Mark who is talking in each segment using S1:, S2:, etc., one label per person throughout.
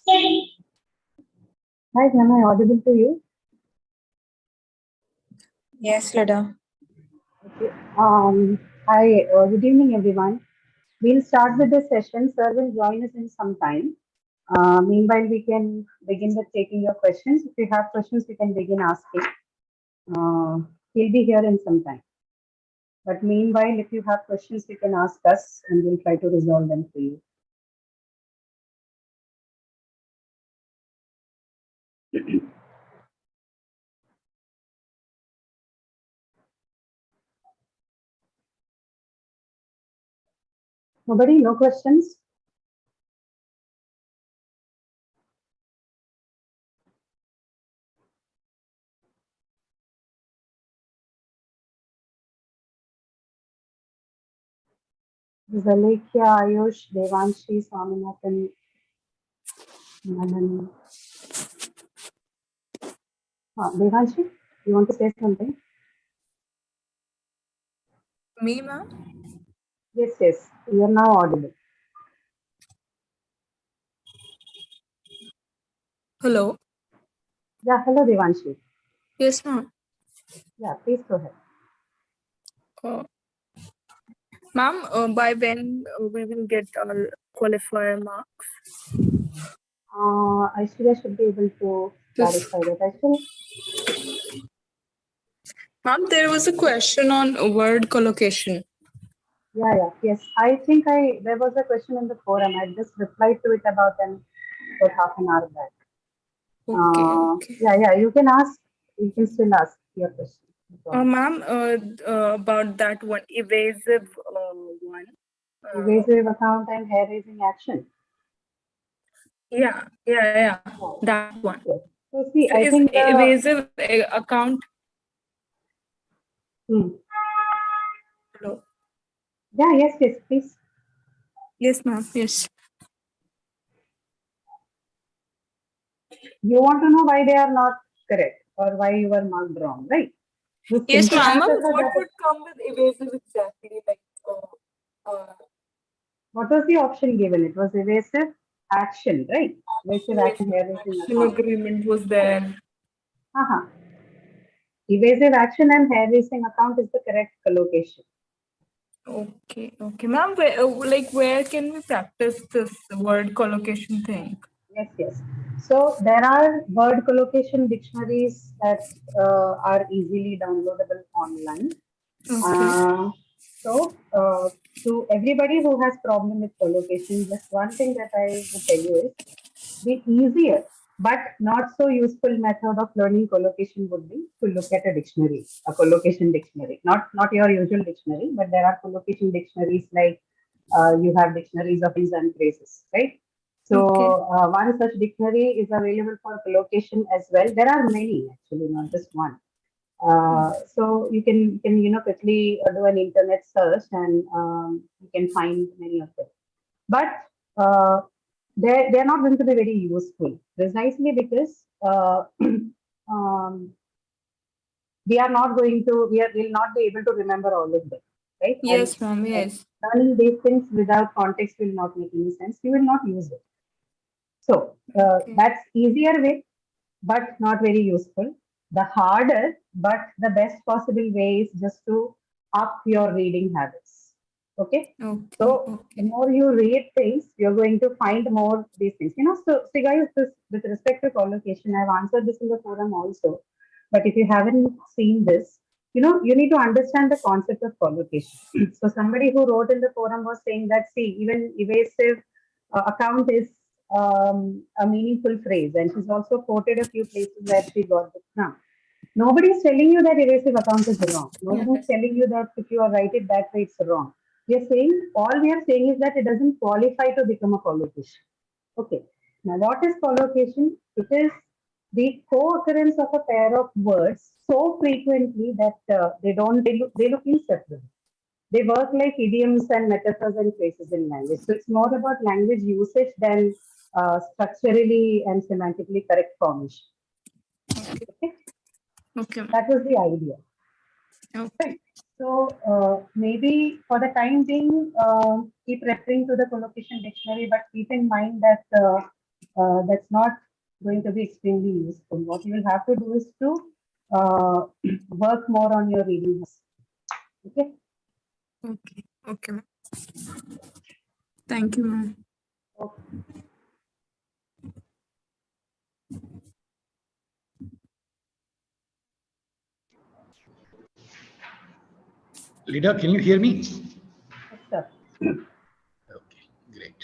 S1: Hi, am I audible to you?
S2: Yes, Lada.
S1: Okay. Hi, good evening, everyone. We'll start with the session. Sir will join us in some time. Meanwhile, we can begin with taking your questions. If you have questions, we can begin asking. He'll be here in some time. But meanwhile, if you have questions, you can ask us and we'll try to resolve them for you. Nobody? No questions? Zalekhya, Ayush, Devanshi, Swaminathan, Manan. Devanshi, you want to say something?
S2: Me, ma'am?
S1: Yes, you are now audible.
S2: Hello.
S1: Yeah, hello, Devanshi.
S2: Yes, ma'am.
S1: Yeah, please go ahead.
S2: Ma'am, by when we will get our qualifier marks?
S1: Aishwarya should be able to clarify that. Aishwarya?
S2: Ma'am, there was a question on word collocation.
S1: Yes. I think there was a question in the forum. I just replied to it about half an hour back.
S2: Okay.
S1: You can ask. You can still ask your question.
S2: Ma'am, about that one evasive one.
S1: Evasive account and hair raising action.
S2: Yeah. That one.
S1: Yes. So see,
S2: So
S1: I
S2: is
S1: think
S2: evasive account. Hello.
S1: Yeah. Yes. Please.
S2: Yes, ma'am. Yes.
S1: You want to know why they are not correct or why you were marked wrong, right?
S2: Yes, ma'am. What would come with evasive exactly? Like,
S1: what was the option given? It was evasive action, right? Evasive action, hair raising account.
S2: Agreement was there.
S1: Uh-huh. Evasive action and hair raising account is the correct collocation.
S2: Okay, ma'am. Where can we practice this word collocation thing?
S1: Yes. So there are word collocation dictionaries that are easily downloadable online.
S2: Okay.
S1: To everybody who has problem with collocation, just one thing that I would tell you is the easier but not so useful method of learning collocation would be to look at a dictionary, a collocation dictionary, not your usual dictionary, but there are collocation dictionaries like you have dictionaries of names and phrases, right? So one such dictionary is available for collocation as well. There are many actually, not just one. So you can quickly do an internet search and you can find many of them. But they're not going to be very useful precisely because um, we'll not be able to remember all of them, right?
S2: Yes, ma'am. Yes.
S1: Learning these things without context will not make any sense. You will not use it. So that's easier way, but not very useful. The harder, but the best possible way is just to up your reading habits. Okay. So the more you read things, you're going to find more these things. So guys, with respect to collocation, I've answered this in the forum also. But if you haven't seen this, you need to understand the concept of collocation. So somebody who wrote in the forum was saying that, see, even evasive account is a meaningful phrase, and she's also quoted a few places where she got this from. Nobody's telling you that evasive account is wrong. Nobody's telling you that if you are write it that way, it's wrong. All we are saying is that it doesn't qualify to become a collocation. Okay. Now, what is collocation? It is the co-occurrence of a pair of words so frequently that they look inseparable. They work like idioms and metaphors and phrases in language. So it's more about language usage than structurally and semantically correct formation. Okay. That was the idea.
S2: Okay.
S1: Right. So maybe for the time being, keep referring to the collocation dictionary, but keep in mind that that's not going to be extremely useful. What you will have to do is to work more on your reading. Okay.
S2: Okay. Okay, ma'am. Thank you, ma'am.
S1: Okay.
S3: Lida, can you hear me?
S1: Yes, sir.
S3: Okay, great.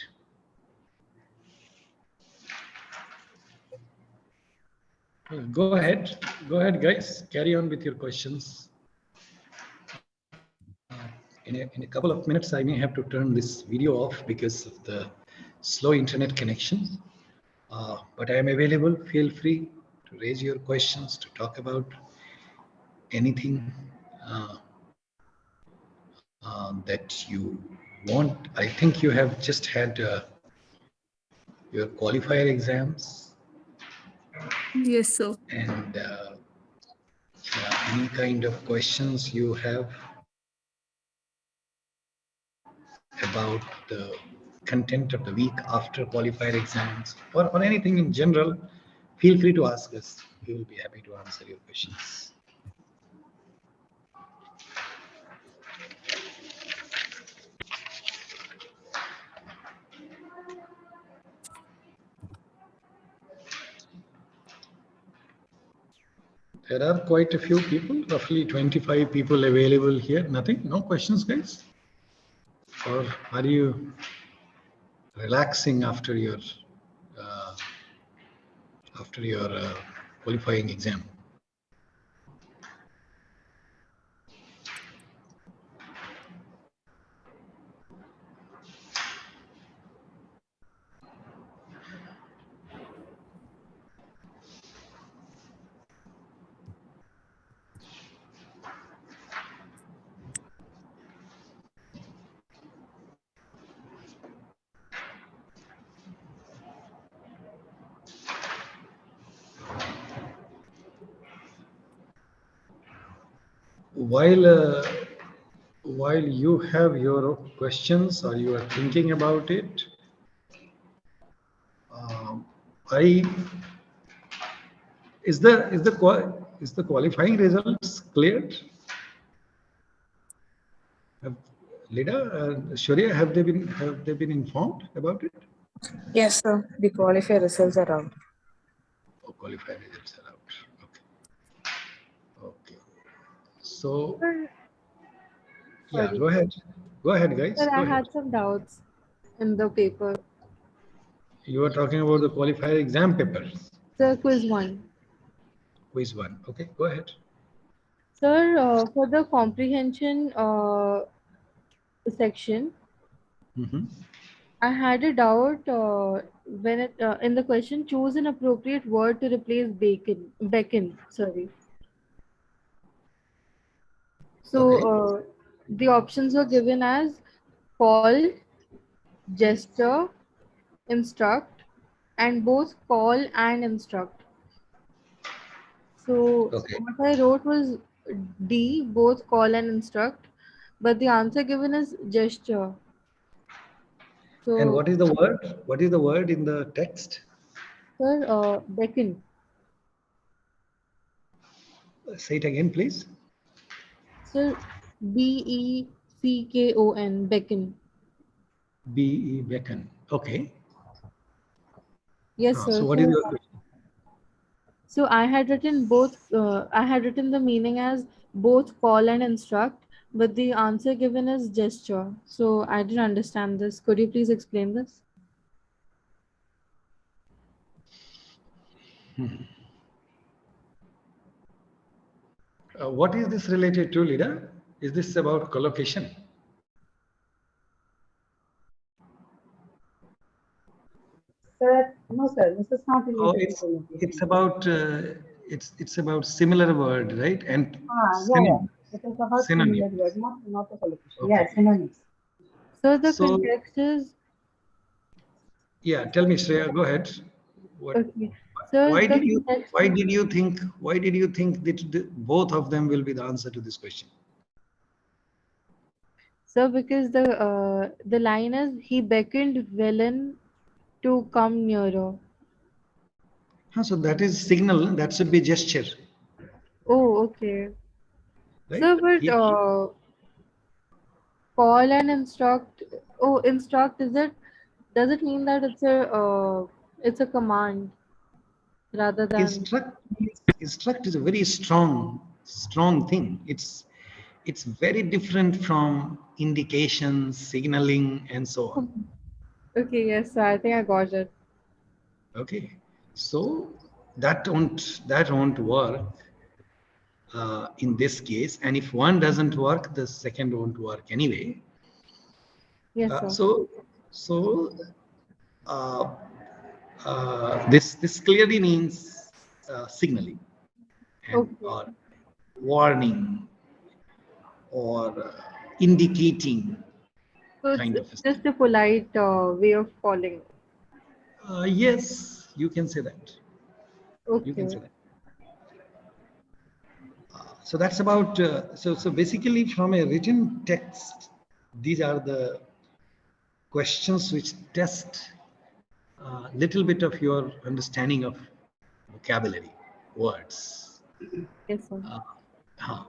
S3: Go ahead, guys. Carry on with your questions. In a couple of minutes, I may have to turn this video off because of the slow internet connection. But I am available. Feel free to raise your questions, to talk about anything that you want. I think you have just had your qualifier exams,
S2: Yes, sir.
S3: and any kind of questions you have about the content of the week after qualifier exams, or anything in general, feel free to ask us. We will be happy to answer your questions. There are quite a few people, roughly 25 people available here. Nothing? No questions, guys? Or are you relaxing after your uh, qualifying exam? While you have your questions or you are thinking about it, I is the qualifying results cleared? Have, Lida, Shaurya, have they been informed about it?
S4: Yes, sir. The qualifier results are out.
S3: Oh, qualifying results are out. Okay. Okay. So
S5: Sir,
S3: yeah,
S5: sorry.
S3: go ahead. Go ahead, guys.
S5: Sir,
S3: Go
S5: I
S3: ahead.
S5: had some doubts in the paper.
S3: You are talking about the qualifier exam papers.
S5: Sir, quiz one.
S3: Quiz one. Okay, go ahead.
S5: Sir, for the comprehension section,
S3: Mm-hmm.
S5: I had a doubt when it in the question, choose an appropriate word to replace beckon. Sorry. So
S3: Okay.
S5: the options were given as call, gesture, instruct, and both call and instruct. So
S3: Okay.
S5: what I wrote was D, both call and instruct, but the answer given is gesture.
S3: And
S5: So,
S3: what is the word? What is the word in the text?
S5: sir, beckon.
S3: Say it again, please.
S5: Sir, Beckon, beckon.
S3: B-E beckon. Okay.
S5: Yes, sir.
S3: So what is your question?
S5: So I had written both. I had written the meaning as both call and instruct, but the answer given is gesture. So I didn't understand this. Could you please explain this?
S3: What is this related to, Lida? Is this about collocation?
S1: Sir, no, sir, this is not
S3: Oh,
S1: related to
S3: it's
S1: collocation.
S3: about it's about similar word, right? And
S1: Yeah, yeah.
S3: synonym.
S1: It is about
S3: Synonym.
S1: similar word, not a collocation.
S3: Okay.
S1: Yeah, synonyms.
S5: So the
S3: So
S5: context is
S3: yeah, tell me, Shreya, go ahead. What?
S5: okay. So the context.
S3: Why did you think that both of them will be the answer to this question?
S5: So because the line is he beckoned villain to come nearer.
S3: So that is signal. That should be gesture,
S5: Oh, okay.
S3: right?
S5: So, but call and instruct. Oh, instruct, is it? Does it mean that it's a command rather than?
S3: Instruct is a very strong thing. It's very different from indications, signaling, and so on.
S5: Okay, yes, so I think I got it.
S3: Okay, so that won't work in this case, and if one doesn't work, the second won't work anyway.
S5: Yes,
S3: Uh,
S5: sir.
S3: so so uh, this clearly means signaling and
S5: Okay.
S3: or warning or indicating
S5: So
S3: kind of a
S5: it's
S3: thing.
S5: just a polite way of calling.
S3: Yes, you can say that. You can
S5: Okay.
S3: say that. So that's about. So basically, from a written text, these are the questions which test a little bit of your understanding of vocabulary, words.
S5: Yes, sir.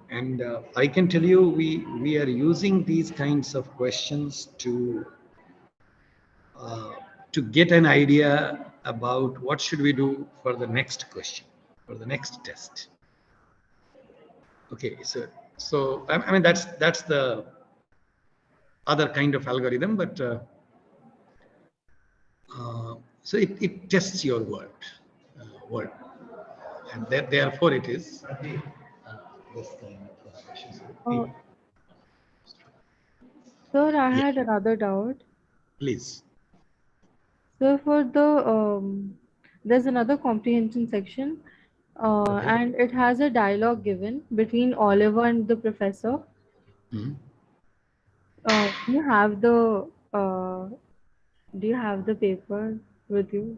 S3: And I can tell you, we are using these kinds of questions uh, to get an idea about what should we do for the next question, for the next test. Okay, so I mean that's the other kind of algorithm, but so it tests your word, and therefore it is this kind of questions.
S5: Uh, Sir, I
S3: Yeah,
S5: had another doubt.
S3: please.
S5: So for there's another comprehension section,
S3: Okay.
S5: and it has a dialogue given between Oliver and the professor.
S3: Mhm.
S5: Do you have the paper with you?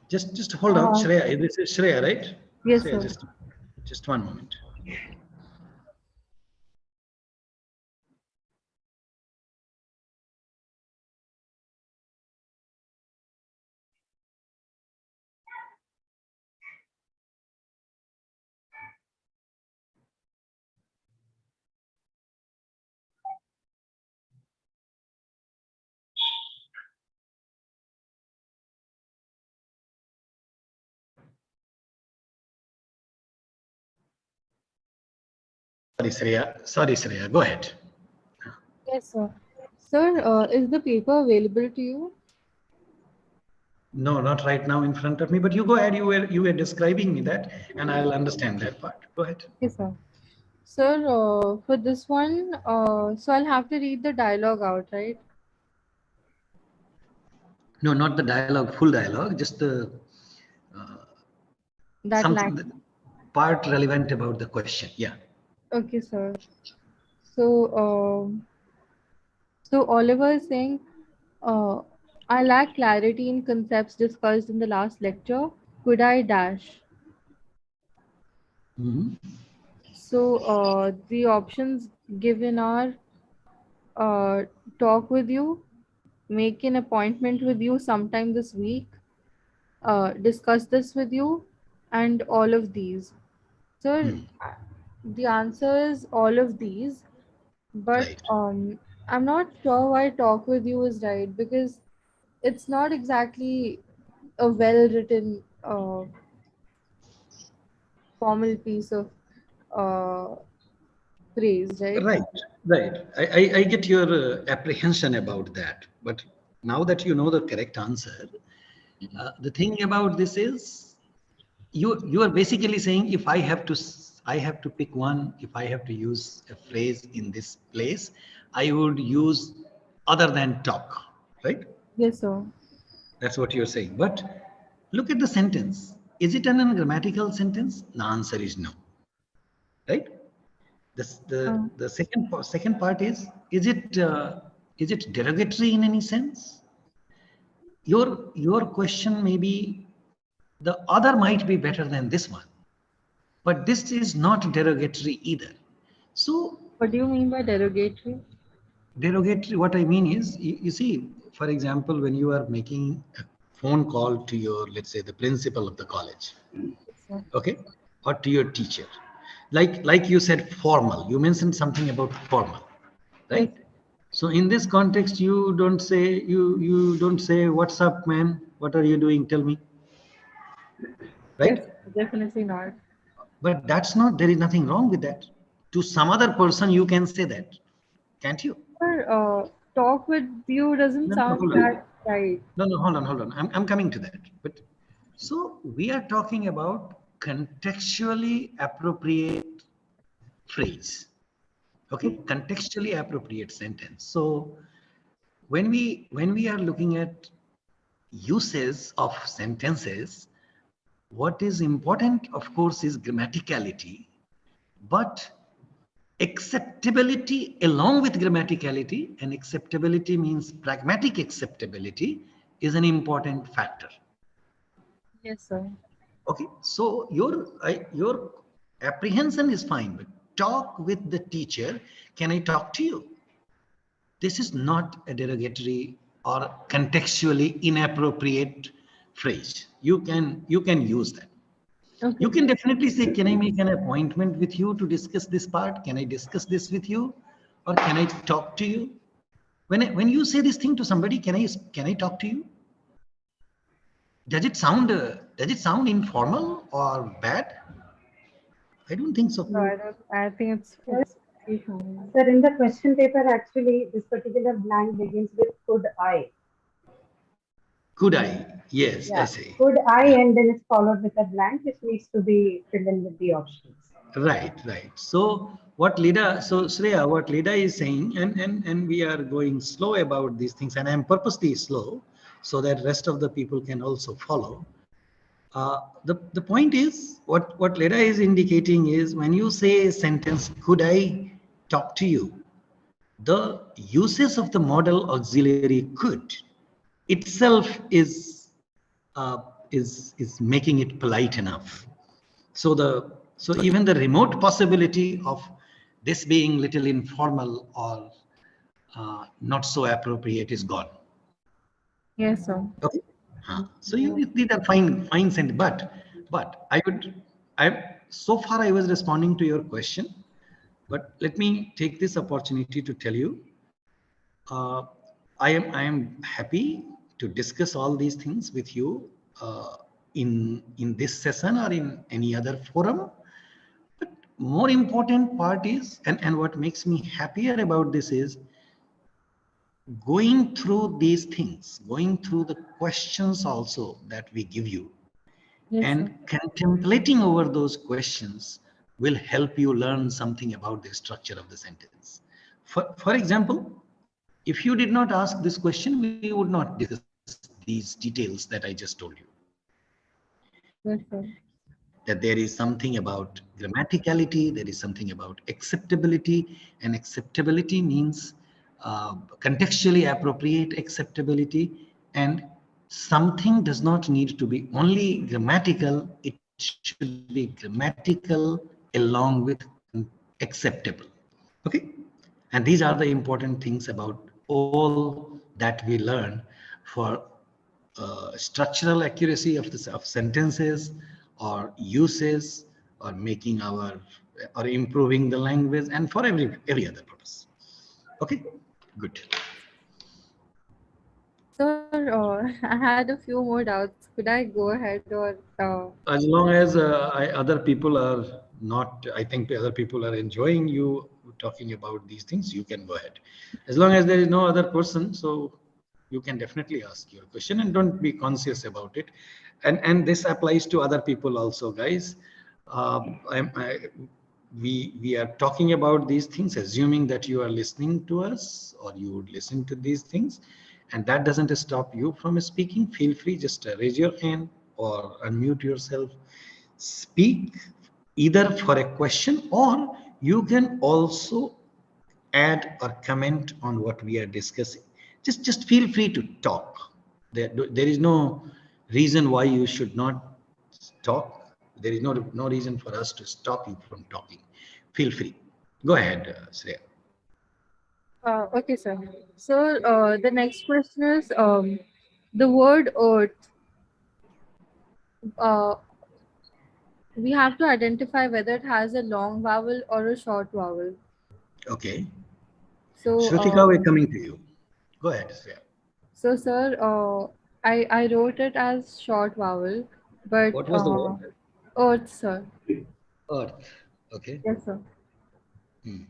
S3: Just hold on,
S5: Uh,
S3: Shreya. This is Shreya, right?
S5: yes,
S3: Shreya,
S5: sir.
S3: just one moment. Sorry, Shreya. Sorry, Shreya. Go ahead.
S5: Yes, sir. Sir, is the paper available to you?
S3: No, not right now in front of me, but you go ahead. You were describing me that, and I'll understand that part. Go ahead.
S5: Yes, sir. Sir, for this one, so I'll have to read the dialogue out, right?
S3: No, not the dialogue, full dialogue, just the
S5: That line.
S3: something the part relevant about the question. Yeah.
S5: Okay, sir. So, so Oliver is saying, uh, I lack clarity in concepts discussed in the last lecture. Could I dash?
S3: Mhm.
S5: So, the options given are uh, talk with you, make an appointment with you sometime this week, discuss this with you, and all of these. Sir, the answer is all of these, but
S3: Right.
S5: I'm not sure why talk with you is right because it's not exactly a well written formal piece of uh, phrase, right?
S3: Right. Right. I get your apprehension about that, but now that you know the correct answer, the thing about this is you are basically saying if I have to pick one, if I have to use a phrase in this place, I would use other than talk, right?
S5: Yes, sir.
S3: That's what you're saying. But look at the sentence. Is it an ungrammatical sentence? The answer is no, right? The second part is it derogatory in any sense? Your question may be the other might be better than this one, but this is not derogatory either. So
S5: What do you mean by derogatory?
S3: derogatory, what I mean is, you see, for example, when you are making a phone call to your, let's say, the principal of the college,
S4: Sir.
S3: okay, or to your teacher. Like you said, formal. You mentioned something about formal, right? So in this context, you don't say, "What's up, man? What are you doing? Tell me."
S5: Yes,
S3: Right?
S5: definitely not.
S3: But that's not. There is nothing wrong with that. To some other person, you can say that, can't you?
S5: Sir, talk with you doesn't
S3: No, no,
S5: sound
S3: hold on.
S5: that right.
S3: No, hold on. I'm coming to that. But so we are talking about contextually appropriate phrase. Okay, contextually appropriate sentence. So when we are looking at uses of sentences, what is important, of course, is grammaticality, but acceptability along with grammaticality, and acceptability means pragmatic acceptability, is an important factor.
S5: Yes, sir.
S3: Okay, so your apprehension is fine, but talk with the teacher. Can I talk to you? This is not a derogatory or contextually inappropriate phrase. You can use that.
S5: Okay,
S3: You
S5: sir.
S3: can definitely say, "Can I make an appointment with you to discuss this part? Can I discuss this with you, or can I talk to you?" When you say this thing to somebody, can I talk to you? Does it sound informal or bad? I don't think so.
S5: No, I don't. I think
S1: Sir,
S5: it's pretty fine.
S1: sir, in the question paper, actually, this particular blank begins with could I.
S3: Could I? Yes, I
S1: Yeah,
S3: say.
S1: could I,
S3: Yeah.
S1: and then it's followed with a blank which needs to be filled in with the options.
S3: Right. So Shreya, what Lida is saying, and we are going slow about these things, and I'm purposely slow so that rest of the people can also follow. The point is, what Leda is indicating is, when you say a sentence, "Could I talk to you?" The uses of the model auxiliary "could" itself uh, is making it polite enough. So even the remote possibility of this being little informal or not so appropriate is gone.
S5: Yes, sir.
S3: Okay. So these are fine sentence, but so far I was responding to your question, but let me take this opportunity to tell you, uh, I am happy to discuss all these things with you in this session or in any other forum. But more important part is, and what makes me happier about this is going through these things, going through the questions also that we give you,
S5: Yes, sir.
S3: and contemplating over those questions will help you learn something about the structure of the sentence. For example, if you did not ask this question, we would not discuss these details that I just told you.
S5: Yes, sir.
S3: That there is something about grammaticality, there is something about acceptability, and acceptability means contextually appropriate acceptability, and something does not need to be only grammatical, it should be grammatical along with acceptable. Okay, and these are the important things about all that we learn for structural accuracy of sentences or uses, or making or improving the language, and for every other purpose. Okay, good.
S5: Sir, I had a few more doubts. Could I go ahead or
S3: As long as other people are not, I think other people are enjoying you talking about these things, you can go ahead. As long as there is no other person, so you can definitely ask your question and don't be conscious about it. And this applies to other people also, guys. We are talking about these things assuming that you are listening to us, or you would listen to these things, and that doesn't stop you from speaking. Feel free, just raise your hand or unmute yourself, speak either for a question, or you can also add or comment on what we are discussing. Just feel free to talk. There is no reason why you should not talk. There is no reason for us to stop you from talking. Feel free. Go ahead, Shreya.
S5: okay, sir. So the next question is, The word earth, uh, we have to identify whether it has a long vowel or a short vowel.
S3: Okay.
S5: So,
S3: Shrutika, we're coming to you. Go ahead, Shreya.
S5: so sir, I wrote it as short vowel, but
S3: What was the word?
S5: earth, sir.
S3: Earth. Okay.
S5: Yes, sir.
S3: Hmm.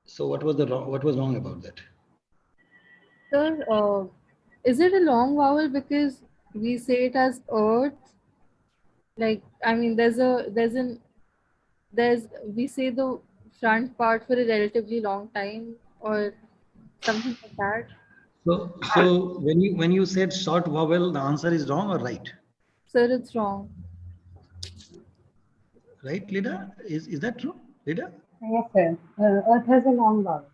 S3: So what was the wrong, what was wrong about that?
S5: Sir, is it a long vowel because we say it as earth? Like, I mean, there's we say the front part for a relatively long time or something like that.
S3: So when you said short vowel, the answer is wrong or right?
S5: Sir, it's wrong.
S3: Right, Lida? Is that true? Lida?
S1: Yes, sir. Earth has a long vowel.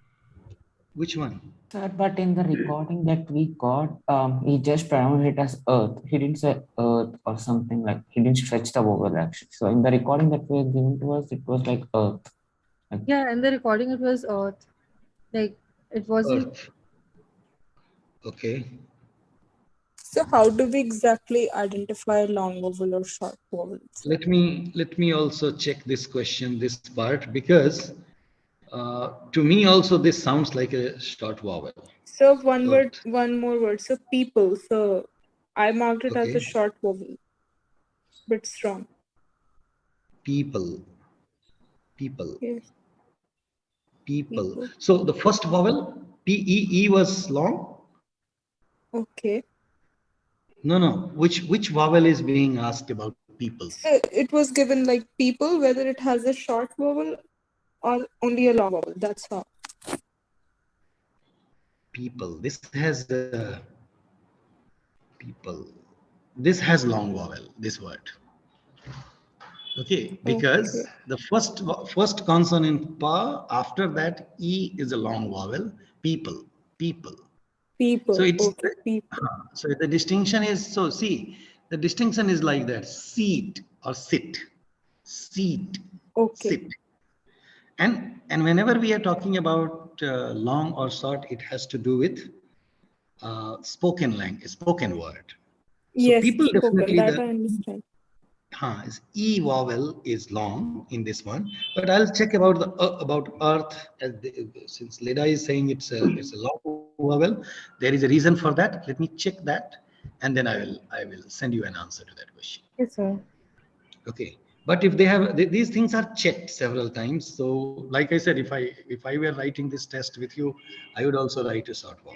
S3: Which one?
S6: Sir, but in the recording that we got, he just pronounced it as earth. He didn't say earth or something like he didn't stretch the vowel actually. So in the recording that was given to us, it was like earth. Like,
S5: Yeah, in the recording it was earth. Like it wasn't.
S3: Earth. Okay.
S2: So how do we exactly identify long vowel or short vowels?
S3: Let me also check this question, this part, because to me also this sounds like a short vowel.
S2: So one word,
S3: Earth.
S2: one more word. So people. So I marked it as a
S3: Okay.
S2: short vowel, but it's wrong.
S3: People. People.
S2: Yes,
S3: People.
S2: people.
S3: So the first vowel, P-E-E was long?
S2: Okay.
S3: No. Which vowel is being asked about people?
S2: So it was given like people, whether it has a short vowel or only a long vowel. That's how.
S3: People. This has people. This has long vowel, this word. Okay,
S2: Okay.
S3: because the first consonant pa, after that E is a long vowel. People. People. So
S2: People.
S3: it's
S2: Okay. People.
S3: so the distinction is, so see, the distinction is like that: seat or sit, seat,
S2: Okay.
S3: sit. And whenever we are talking about long or short, it has to do with spoken language, spoken word. So
S2: Yes,
S3: people
S2: spoken.
S3: definitely,
S2: That
S3: the
S2: I understand.
S3: is E vowel is long in this one, but I'll check about the about earth, as since Leda is saying it's a long vowel. There is a reason for that. Let me check that, and then I will send you an answer to that question.
S5: Yes, sir.
S3: Okay, but if they have these things are checked several times. So like I said, if I were writing this test with you, I would also write a short vowel,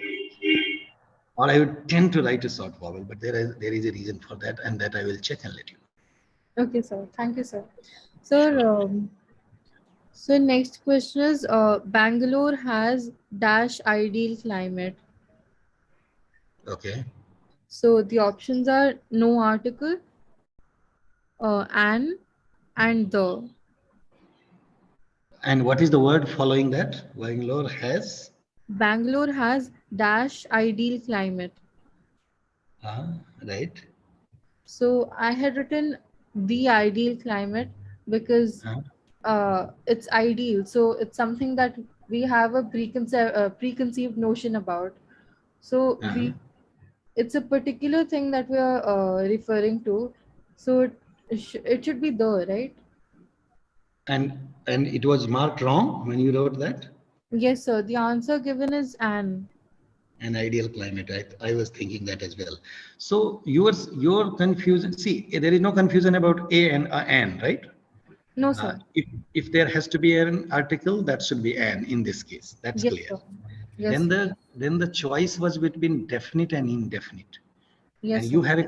S3: or I would tend to write a short vowel. But there is a reason for that, and that I will check and let you know.
S5: Okay, sir. Thank you, sir. Sir,
S3: Sure.
S5: so next question is Bangalore has dash ideal climate.
S3: Okay.
S5: So the options are no article, and the.
S3: And what is the word following that? Bangalore has
S5: Bangalore has dash ideal climate.
S3: right.
S5: So I had written the ideal climate because
S3: Uh,
S5: it's ideal. So it's something that we have a preconceived notion about. So
S3: uh,
S5: it's a particular thing that we are referring to. So it should be the, right?
S3: and it was marked wrong when you wrote that.
S5: Yes, sir. The answer given is an.
S3: An ideal climate. I was thinking that as well. So your confusion. See, there is no confusion about a and an, right?
S5: No, sir.
S3: If there has to be an article, that should be an in this case. That's
S5: Yes,
S3: clear.
S5: sir.
S3: Then
S5: Yes,
S3: the choice was between definite and indefinite. And
S5: yes,
S3: you
S5: sir.
S3: have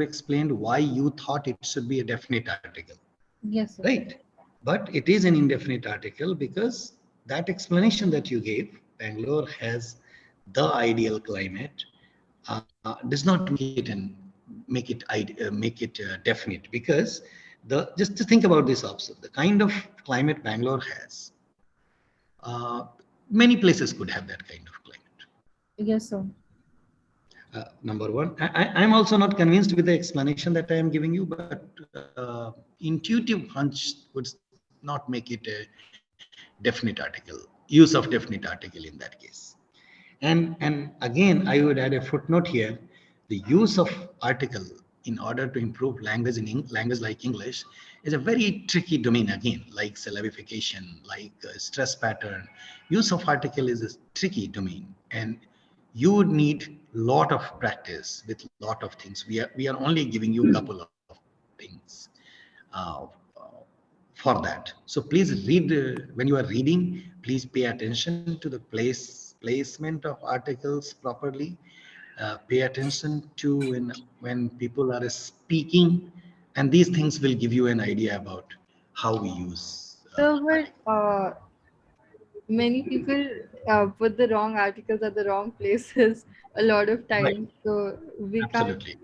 S3: explained why you thought it should be a definite article,
S5: Yes, sir.
S3: right? But it is an indefinite article because that explanation that you gave, Bangalore has the ideal climate, does not make it definite, because the just to think about this also, the kind of climate Bangalore has, uh, many places could have that kind of climate.
S5: Yes, sir.
S3: Number one, I'm also not convinced with the explanation that I am giving you, but intuitive hunch would not make it a definite article, use of definite article in that case. And again, I would add a footnote here. The use of article in order to improve language language like English is a very tricky domain again, like syllabification, like stress pattern. Use of article is a tricky domain, and you would need lot of practice with lot of things. We are only giving you a couple of things uh, for that. So please read when you are reading. Please pay attention to the placement of articles properly. Pay attention to when people are speaking, and these things will give you an idea about how we use
S5: So, but
S3: articles.
S5: many people put the wrong articles at the wrong places a lot of
S3: Right,
S5: times. So we can't.
S3: absolutely.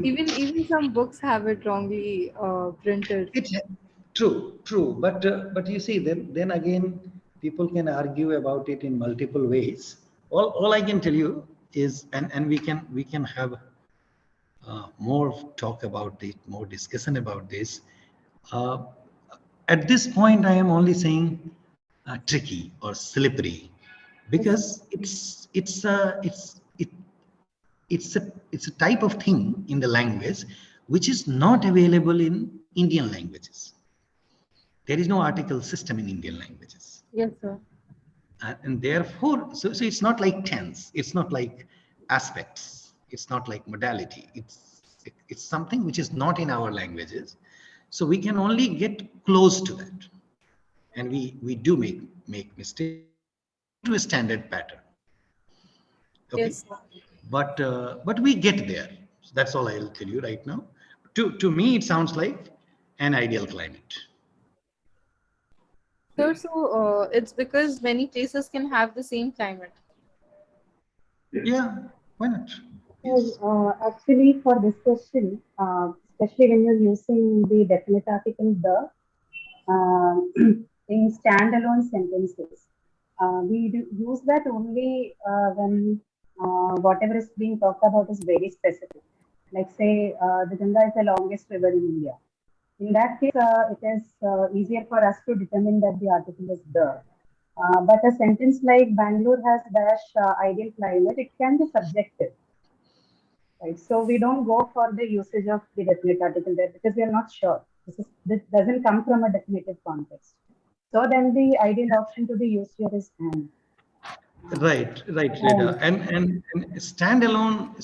S5: Even some books have it wrongly printed.
S3: It's true, but you see, then again, people can argue about it in multiple ways. All I can tell you is, and we can have more talk about it, more discussion about this. Uh, at this point, I am only saying tricky or slippery, because it's a type of thing in the language which is not available in Indian languages. There is no article system in Indian languages.
S5: Yes, sir.
S3: And therefore, so it's not like tense, it's not like aspects, it's not like modality. It's something which is not in our languages. So we can only get close to that. And we do make mistakes to a standard pattern. Okay.
S5: Yes, sir.
S3: But we get there. So that's all I'll tell you right now. To me, it sounds like an ideal climate.
S5: Sir, so it's because many places can have the same climate.
S3: Yeah, why not?
S1: So, actually, for this question, especially when you're using the definite article the in standalone sentences, we do use that only when whatever is being talked about is very specific. Like say, the Ganga is the longest river in India. In that case, it is easier for us to determine that the article is the. But a sentence like Bangalore has dash ideal climate, it can be subjective. Right. So we don't go for the usage of the definite article there because we are not sure. This doesn't come from a definitive context. So then the ideal option to be used here is and.
S3: Right, Rita. And standalone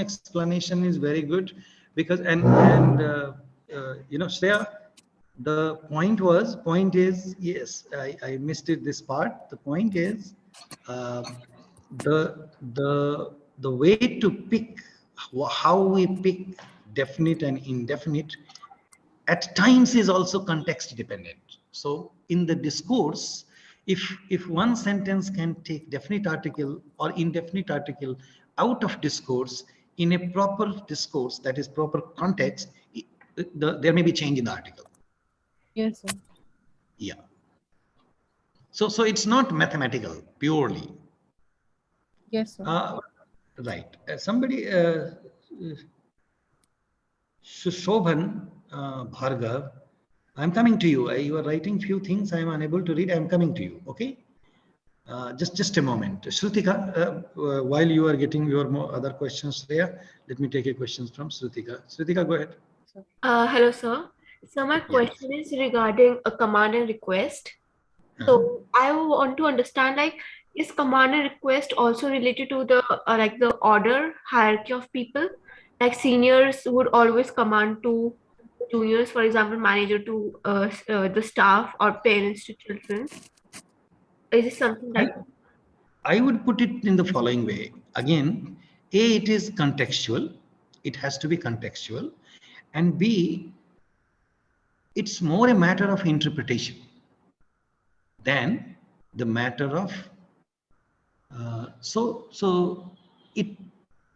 S3: explanation is very good, because Shreya, the point is, yes, I missed it this part. The point is the way to pick, how we pick definite and indefinite at times is also context dependent. So in the discourse, if one sentence can take definite article or indefinite article out of discourse, in a proper discourse, that is proper context, there may be change in the article.
S5: Yes, sir.
S3: Yeah. So it's not mathematical purely.
S5: Yes, sir.
S3: Right. Somebody, Shobhan Bhargav, I'm coming to you. You are writing few things. I am unable to read. I am coming to you. Okay. Just a moment. Shrutika, while you are getting your other questions there, let me take a question from Shrutika. Shrutika, go ahead.
S7: Hello, sir. So my
S3: Yeah.
S7: question is regarding a command and request. So I want to understand, like, is command and request also related to the like the order hierarchy of people? Like seniors would always command to juniors, for example, manager to the staff, or parents to children. Is it something like that?
S3: I would put it in the following way. Again, A, it is contextual. It has to be contextual. And B, it's more a matter of interpretation than the matter of so it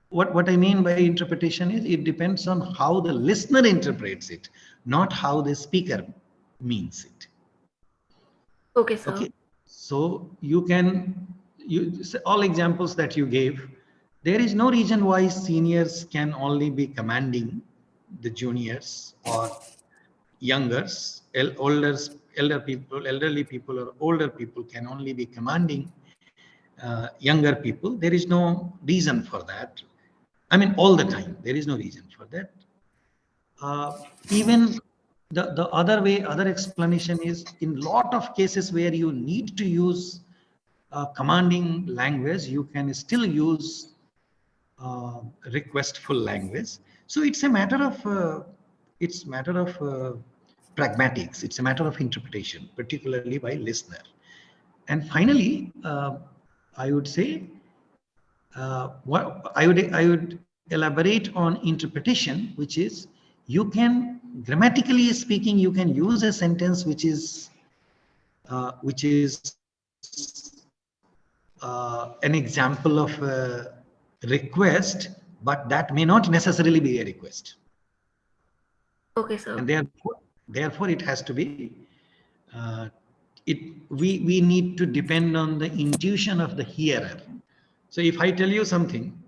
S3: what I mean by interpretation is it depends on how the listener interprets it, not how the speaker means it.
S7: Okay, sir.
S3: Okay, so all examples that you gave, there is no reason why seniors can only be commanding the juniors, or youngers, elderly people or older people can only be commanding younger people, there is no reason for that. I mean, all the time, there is no reason for that. Even the other way, other explanation is in lot of cases where you need to use commanding language, you can still use requestful language. So it's a matter of pragmatics. It's a matter of interpretation, particularly by listener. And finally, I would say what I would elaborate on interpretation, which is you can, grammatically speaking, you can use a sentence which is an example of a request, but that may not necessarily be a request.
S7: Okay, sir.
S3: And therefore it has to be, we need to depend on the intuition of the hearer. So if I tell you something,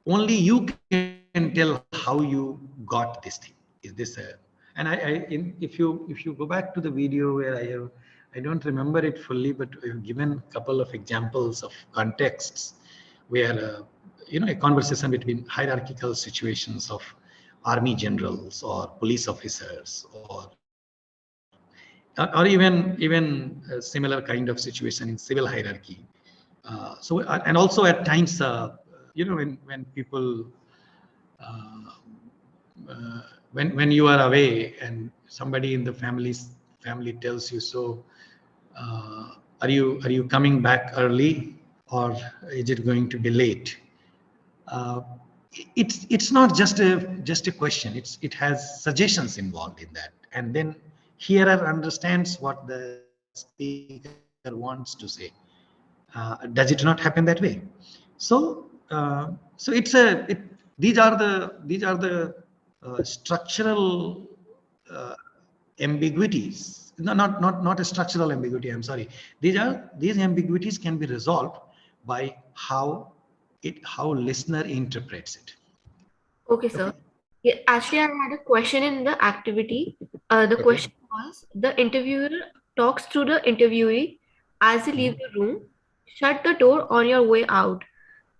S3: only you can tell how you got this thing. Is this a, and if you go back to the video where I don't remember it fully, but I've given a couple of examples of contexts where a conversation between hierarchical situations of army generals or police officers, or even a similar kind of situation in civil hierarchy. So and also at times, when people when you are away and somebody in the family tells you, so are you coming back early or is it going to be late? It's not just a question. It has suggestions involved in that, and then hearer understands what the speaker wants to say. Does it not happen that way? So so these are the structural ambiguities. No, not a structural ambiguity. I'm sorry. These ambiguities can be resolved by how listener interprets it.
S7: Okay, sir. Yeah, actually, I had a question in the activity. The question was, the interviewer talks to the interviewee as they leave the room. Shut the door on your way out.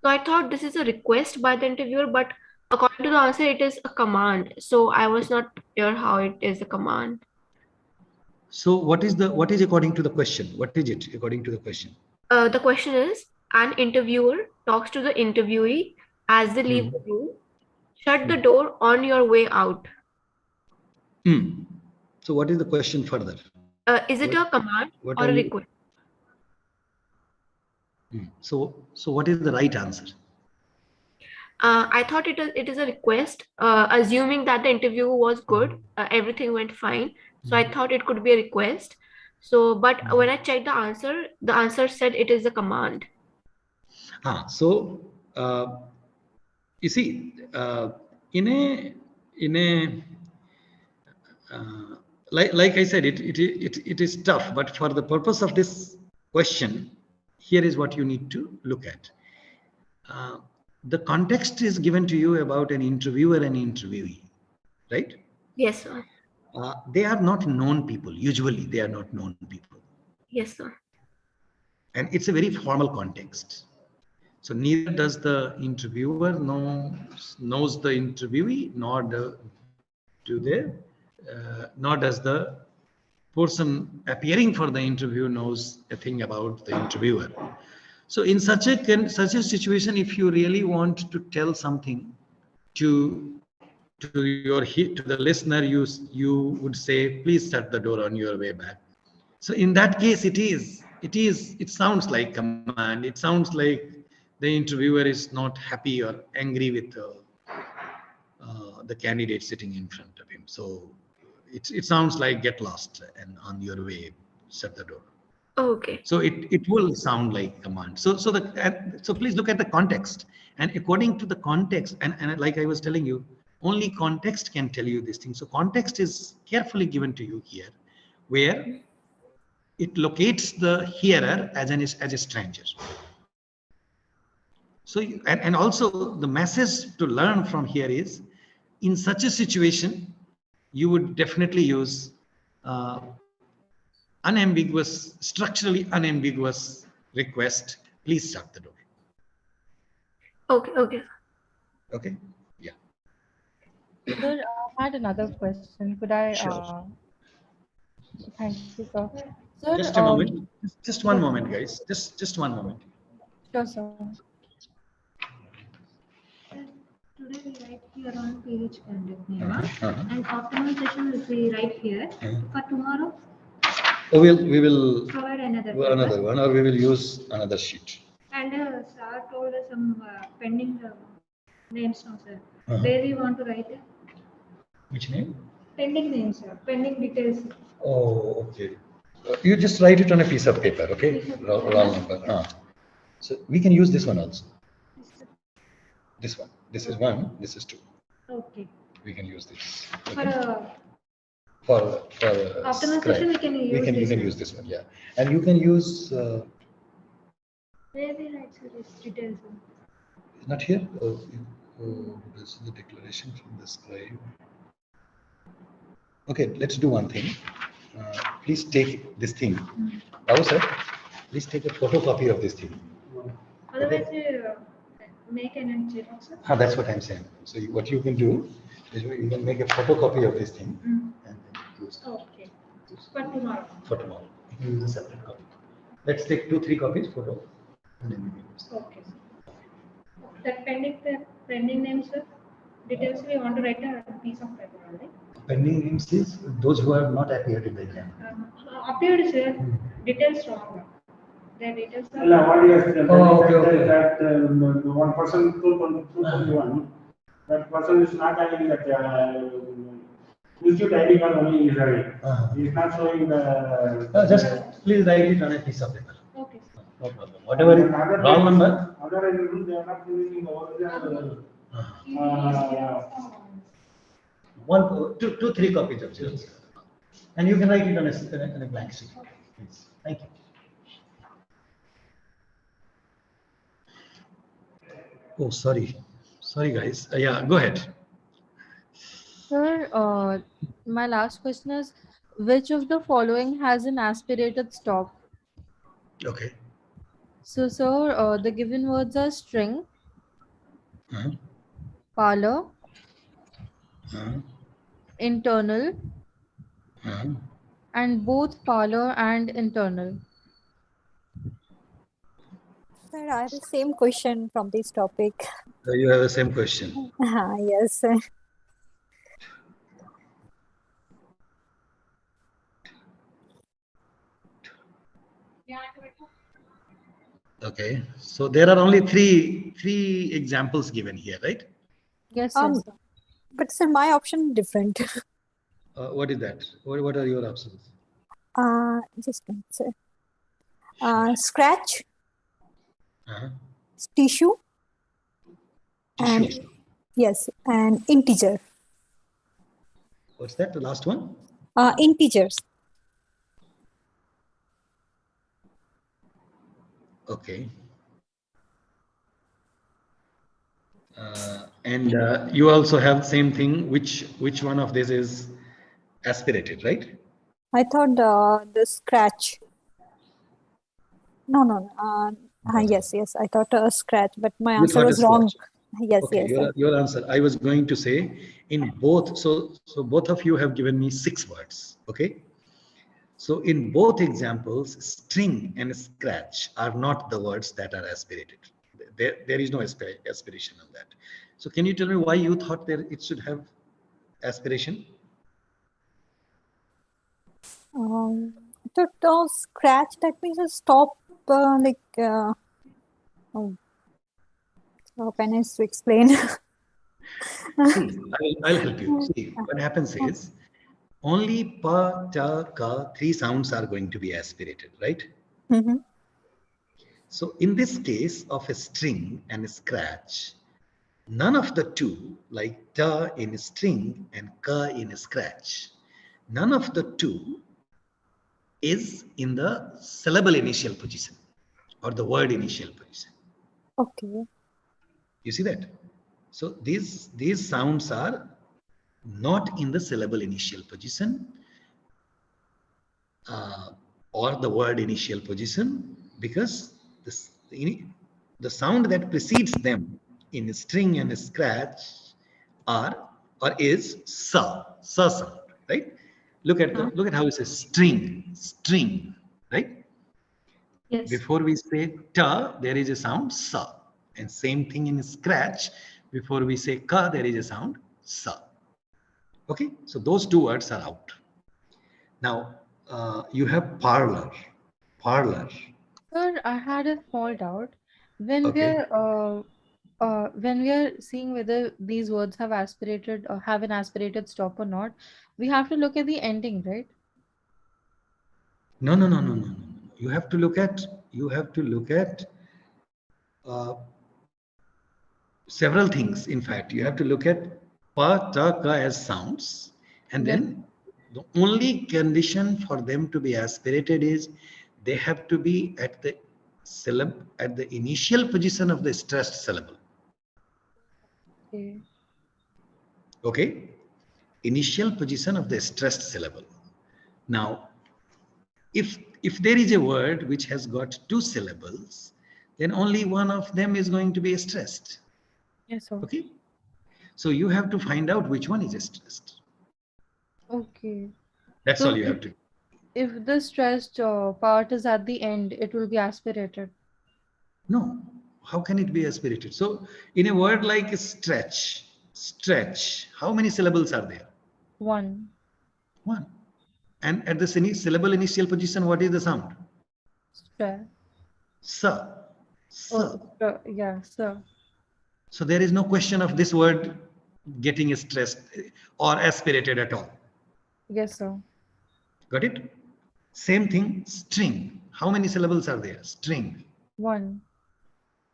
S7: So I thought this is a request by the interviewer, but according to the answer, it is a command. So I was not sure how it is a command.
S3: So what is according to the question? What is it according to the question?
S7: The question is, an interviewer talks to the interviewee as they leave the room. Shut the door on your way out.
S3: So what is the question further?
S7: Is it a command or a request?
S3: So what is the right answer?
S7: I thought it is a request, assuming that the interview was good, everything went fine. So I thought it could be a request. So, but when I checked the answer said it is a command.
S3: So you see, in a like I said, it is tough, but for the purpose of this question, here is what you need to look at. The context is given to you about an interviewer and interviewee, right?
S7: Yes, sir.
S3: They are not known people. Usually, they are not known people.
S7: Yes, sir. And
S3: it's a very formal context. So neither does the interviewer knows the interviewee, nor does the person appearing for the interview knows a thing about the interviewer. So in such a situation, if you really want to tell something to the listener, you would say, please shut the door on your way back. So in that case, it sounds like command. It sounds like the interviewer is not happy or angry with the candidate sitting in front of him. So it sounds like get lost and on your way, shut the door.
S7: Okay.
S3: So it will sound like command. So please look at the context, and according to the context, and like I was telling you, only context can tell you this thing. So context is carefully given to you here, where it locates the hearer as a stranger. So and also the message to learn from here is, in such a situation, you would definitely use structurally unambiguous request, please shut the door.
S7: Okay, okay.
S3: Okay? Yeah.
S5: Sir, I had another question. Could I?
S3: Sure.
S5: Thank you, sir. Sir,
S3: Just a moment. Just one
S5: yes.
S3: moment, guys. Just one moment.
S5: Sure, sir.
S8: Today we write here on page conduct name,
S3: Uh-huh.
S8: and afternoon session will be right here. For tomorrow,
S3: Oh, we will
S8: provide another
S3: do
S8: paper.
S3: another one, or we will use another sheet.
S8: And sir told us some pending names now, sir.
S3: Uh-huh.
S8: Where we want to write it?
S3: Which name?
S8: Pending names, sir. Pending details.
S3: Oh, okay. You just write it on a piece of paper, okay? Roll number. So we can use this one also. This one. This is 1. This is 2.
S8: Okay.
S3: We can use this.
S8: For
S3: For
S8: afternoon
S3: scribe.
S8: session, we can use
S3: You can
S8: this.
S3: use this one, yeah. And you can use.
S8: Where we write, sir, this details.
S3: Not here. This is the declaration from the scribe. Okay, let's do one thing. Please take this thing. How, sir? Please take a photocopy of this thing.
S8: Otherwise, make an Xerox, sir.
S3: That's what I'm saying. So what you can do is you can make a photocopy of this thing and then use it.
S8: Okay. For tomorrow.
S3: For tomorrow. You can use a separate copy. Let's take 2-3 copies photo and then we can use it.
S8: Okay, sir. That pending names, sir. Details we want to write a piece of paper, right?
S3: Pending names is those who have not appeared in the exam.
S8: Appeared, sir. Details wrong. The details are.
S9: What you have
S3: okay.
S9: that one person 221, that person is not having that institute ID card only is having. He is not showing the.
S3: Just please write it on a piece of paper.
S8: Okay.
S3: No problem. Whatever is wrong number.
S9: Other than they are not using the
S3: 2-3 copies of Xerox. And you can write it on a blank sheet. Please. Thank you. Oh, sorry. Sorry, guys. Yeah, go ahead.
S5: Sir, my last question is, which of the following has an aspirated stop?
S3: Okay.
S5: So, sir, the given words are string,
S3: Uh-huh.
S5: parlor,
S3: Uh-huh.
S5: internal,
S3: Uh-huh.
S5: and both parlor and internal.
S10: Sir, I have the same question from this topic.
S3: So you have the same question.
S10: Yes, sir.
S3: Okay. So there are only three examples given here, right?
S5: Yes, sir.
S10: But sir, my option different.
S3: What is that? What are your options?
S10: Just a minute, sir. Scratch,
S3: Uh-huh.
S10: tissue, and
S3: Tissue.
S10: yes, and integer.
S3: What's that? The last one?
S10: Integers.
S3: Okay. And you also have same thing. Which one of this is aspirated, right?
S10: I thought the scratch. No. Yes. I thought scratch, but my
S3: You
S10: answer
S3: thought
S10: was
S3: a
S10: wrong.
S3: scratch.
S10: Yes,
S3: Okay,
S10: yes.
S3: your answer. I was going to say in both. So both of you have given me 6 words. Okay. So in both examples, string and scratch are not the words that are aspirated. There is no aspiration on that. So can you tell me why you thought it should have aspiration?
S10: To scratch, that means a stop, how can I explain?
S3: See, I'll help you. See, what happens is only pa, ta, ka, 3 sounds are going to be aspirated, right?
S10: Mm-hmm.
S3: So in this case of a string and a scratch, none of the two, like ta in string and ka in scratch, none of the two is in the syllable initial position or the word initial position.
S10: Okay.
S3: You see that? So these sounds are not in the syllable initial position or the word initial position, because the sound that precedes them in string and scratch are or is sa sound, right? Look at how it says string, right?
S5: Yes.
S3: Before we say ta, there is a sound sa, and same thing in scratch. Before we say ka, there is a sound sa. Okay, so those two words are out. Now you have parlor.
S5: Sir, I had a small doubt. When
S3: Okay.
S5: when we are seeing whether these words have aspirated or have an aspirated stop or not, we have to look at the ending, right?
S3: No. You have to look at uh, several things. In fact, you have to look at pa, ta, ka as sounds, and
S5: Yes.
S3: then the only condition for them to be aspirated is they have to be at the initial position of the stressed syllable.
S5: Okay.
S3: Okay, initial position of the stressed syllable. Now, if there is a word which has got two syllables, then only one of them is going to be stressed.
S5: Yes, sir.
S3: Okay, so you have to find out which one is stressed.
S5: Okay.
S3: That's
S5: So
S3: all you have to do.
S5: if the stressed part is at the end, it will be aspirated.
S3: No, how can it be aspirated? So in a word like stretch, how many syllables are there?
S5: One.
S3: One. And at the syllable initial position, what is the sound?
S5: Stre.
S3: Sa.
S5: Oh, yeah, sir.
S3: So there is no question of this word getting stressed or aspirated at all.
S5: Yes, sir.
S3: Got it? Same thing, string. How many syllables are there? String.
S5: One.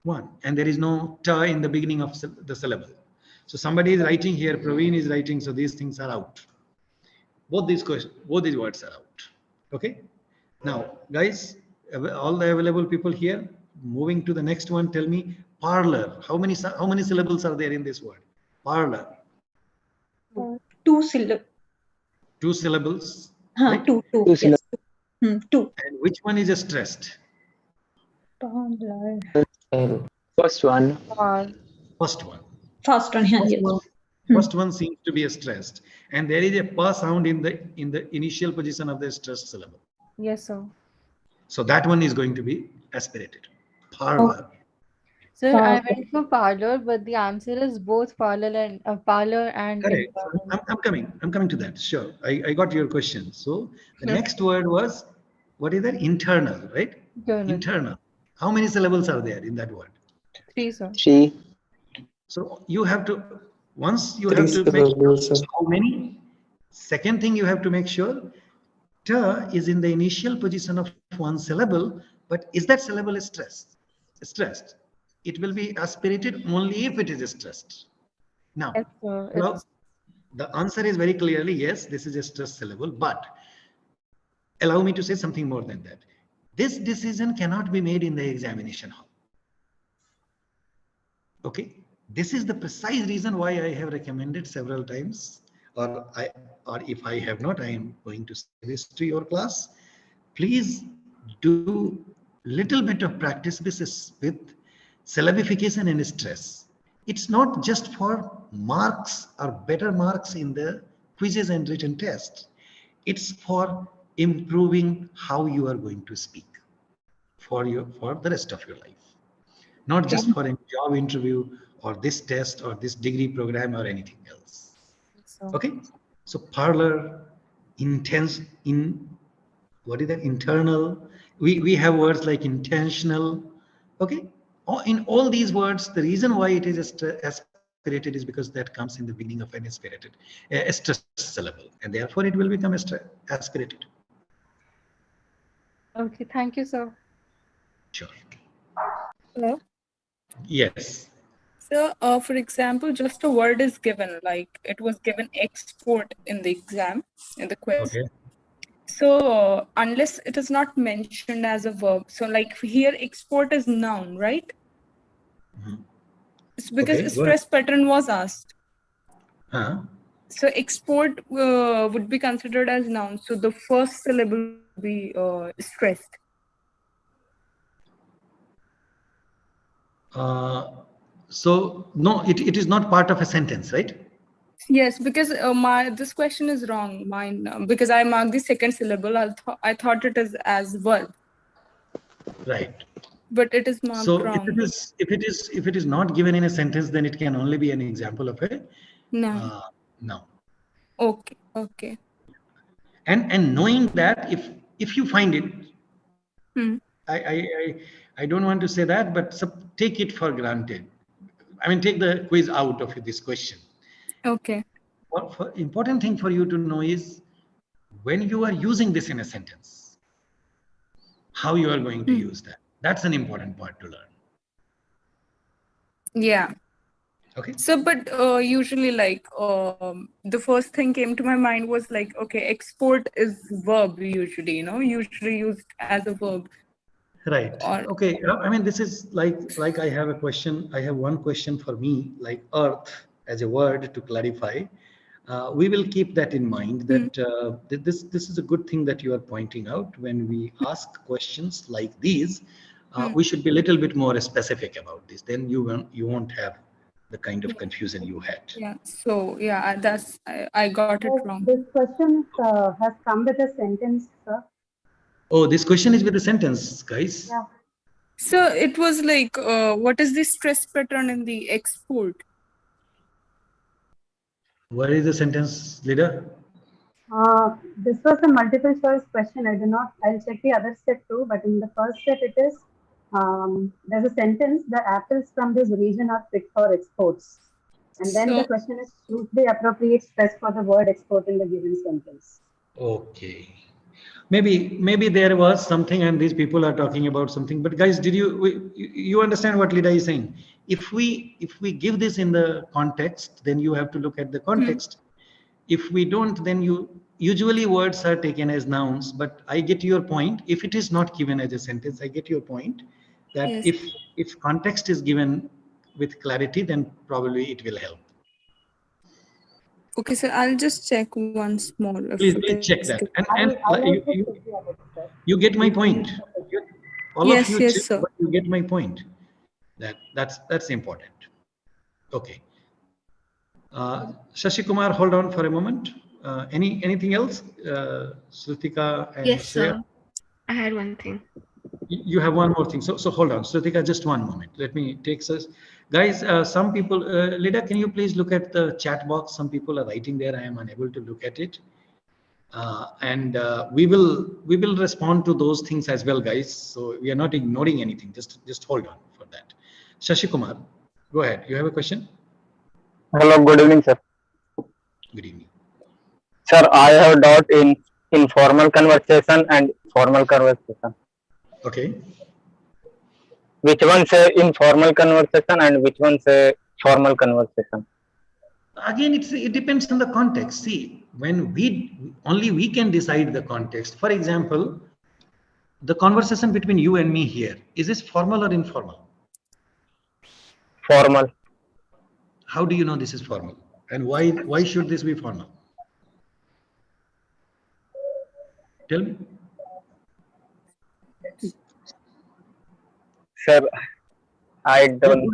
S3: One. And there is no ta in the beginning of the syllable. So somebody is writing here, Praveen is writing, so these things are out. Both these words are out. Okay. Now, guys, all the available people here, moving to the next one, tell me parlor. How many syllables are there in this word? Parlor.
S10: Two syllables.
S3: Two syllables.
S10: Right? Two.
S11: Two
S10: Yes. Two.
S3: And which one is stressed?
S10: Parlor.
S11: First one.
S3: First one.
S10: First one. Yes.
S3: First one seems to be stressed, and there is a pa sound in the initial position of the stressed syllable.
S5: Yes, sir.
S3: So that one is going to be aspirated. Parlor.
S5: Sir, I went for parlor, but the answer is both parlor and
S3: Correct.
S5: internal.
S3: I'm coming to that. Sure. I got your question. So the next word was, what is that? Internal, right? Internal. How many syllables are there in that word?
S5: 3, sir.
S11: 3.
S3: So you have to, once you have to make sure how many. Second thing, you have to make sure ta is in the initial position of one syllable, but is that syllable stressed? It will be aspirated only if it is stressed. Now, the answer is very clearly yes, this is a stressed syllable, but allow me to say something more than that. This decision cannot be made in the examination hall. Okay, this is the precise reason why I have recommended several times, or if I have not, I am going to say this to your class. Please do little bit of practice with syllabification and stress. It's not just for marks or better marks in the quizzes and written tests. It's for improving how you are going to speak for the rest of your life. Not just for a job interview or this test or this degree program or anything else. Okay, so parlor, what is that? Internal. We have words like intentional. Okay, in all these words, the reason why it is aspirated is because that comes in the beginning of an stressed syllable, and therefore it will become aspirated.
S5: Okay, thank you, sir.
S3: Sure.
S2: Hello.
S3: Yes.
S2: So, for example, just a word is given, like it was given export in the exam, in the quiz.
S3: Okay.
S2: So, unless it is not mentioned as a verb, so like here, export is noun, right? It's because stress pattern was asked. So, export would be considered as noun. So, the first syllable would be stressed.
S3: So no, it is not part of a sentence, right?
S2: Yes, because this question is wrong. Mine because I marked the second syllable. I thought it is as verb.
S3: Right.
S2: But it is marked
S3: So
S2: wrong.
S3: if it is not given in a sentence, then it can only be an example of a
S2: noun.
S3: Noun.
S2: Okay. Okay.
S3: And knowing that, if you find it,
S2: Hmm.
S3: I don't want to say that, but take it for granted. I mean, take the quiz out of this question.
S2: Okay.
S3: What important thing for you to know is when you are using this in a sentence, how you are going to use that. That's an important part to learn.
S2: Yeah.
S3: Okay.
S2: So, but usually, like the first thing came to my mind was like, okay, export is verb usually, usually used as a verb.
S3: Right. Okay. I mean, this is like I have a question. I have one question for me, like earth as a word to clarify. We will keep that in mind. That this is a good thing that you are pointing out. When we ask questions like these, we should be a little bit more specific about this. Then you won't have the kind of confusion you had.
S2: Yeah. So yeah, I got it wrong.
S1: This question has come with a sentence, sir.
S3: Oh, this question is with a sentence, guys.
S1: Yeah.
S2: So it was like, what is the stress pattern in the export?
S3: What is the sentence, leader?
S1: This was a multiple choice question. I'll check the other step too, but in the first step it is, there's a sentence, the apples from this region are fit for exports. And then the question is, choose the appropriate stress for the word export in the given sentence.
S3: Okay. Maybe there was something and these people are talking about something, but guys, did you understand what Lida is saying? If we give this in the context, then you have to look at the context. If we don't, then usually words are taken as nouns, but I get your point. If it is not given as a sentence, I get your point that if context is given with clarity, then probably it will help.
S2: Okay, so I'll just check once more.
S3: Please check that. And you get my point. All of you check, but you get my point. That's important. Okay. Shashi Kumar, hold on for a moment. Anything else? Srutika and
S7: yes,
S3: Shreya?
S7: sir. I had one thing.
S3: You have one more thing. So hold on, Srutika, just one moment. Let me take this. Guys, some people, Lida, can you please look at the chat box? Some people are writing there. I am unable to look at it. And we will respond to those things as well, guys. So we are not ignoring anything. Just hold on for that. Shashi Kumar, go ahead. You have a question?
S11: Hello, good evening, sir.
S3: Good evening.
S11: Sir, I have doubt in informal conversation and formal conversation.
S3: Okay.
S11: Which one say informal conversation and which one say formal conversation?
S3: Again, it depends on the context. See, when we can decide the context. For example, the conversation between you and me here, is this formal or informal?
S11: Formal.
S3: How do you know this is formal? And why should this be formal? Tell me.
S11: Sir, I don't.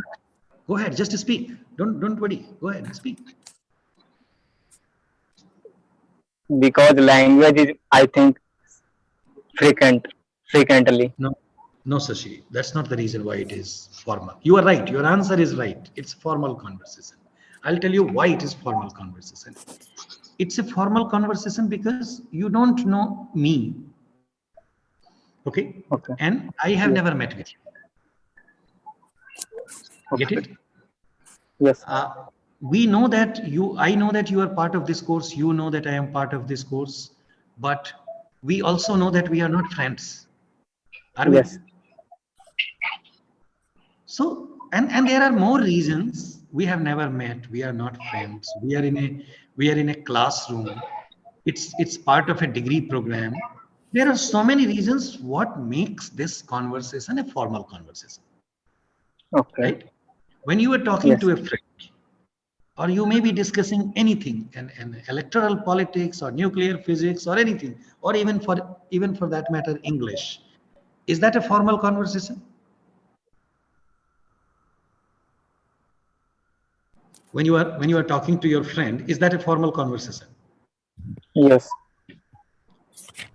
S3: Go ahead, just speak. Don't worry. Go ahead and speak.
S11: Because language is, I think, frequently.
S3: No, Sashi, that's not the reason why it is formal. You are right. Your answer is right. It's formal conversation. I'll tell you why it is formal conversation. It's a formal conversation because you don't know me. Okay? And I have never met with you. Get it?
S11: Yes.
S3: We know that I know that you are part of this course. You know that I am part of this course. But we also know that we are not friends. Are we?
S11: Yes.
S3: So, and there are more reasons. We have never met. We are not friends. We are in a classroom. It's part of a degree program. There are so many reasons what makes this conversation a formal conversation.
S11: Okay.
S3: Right? When you are talking to a friend, or you may be discussing anything, and electoral politics or nuclear physics or anything, or even for that matter, English, is that a formal conversation? when you are talking to your friend, is that a formal conversation?
S11: Yes.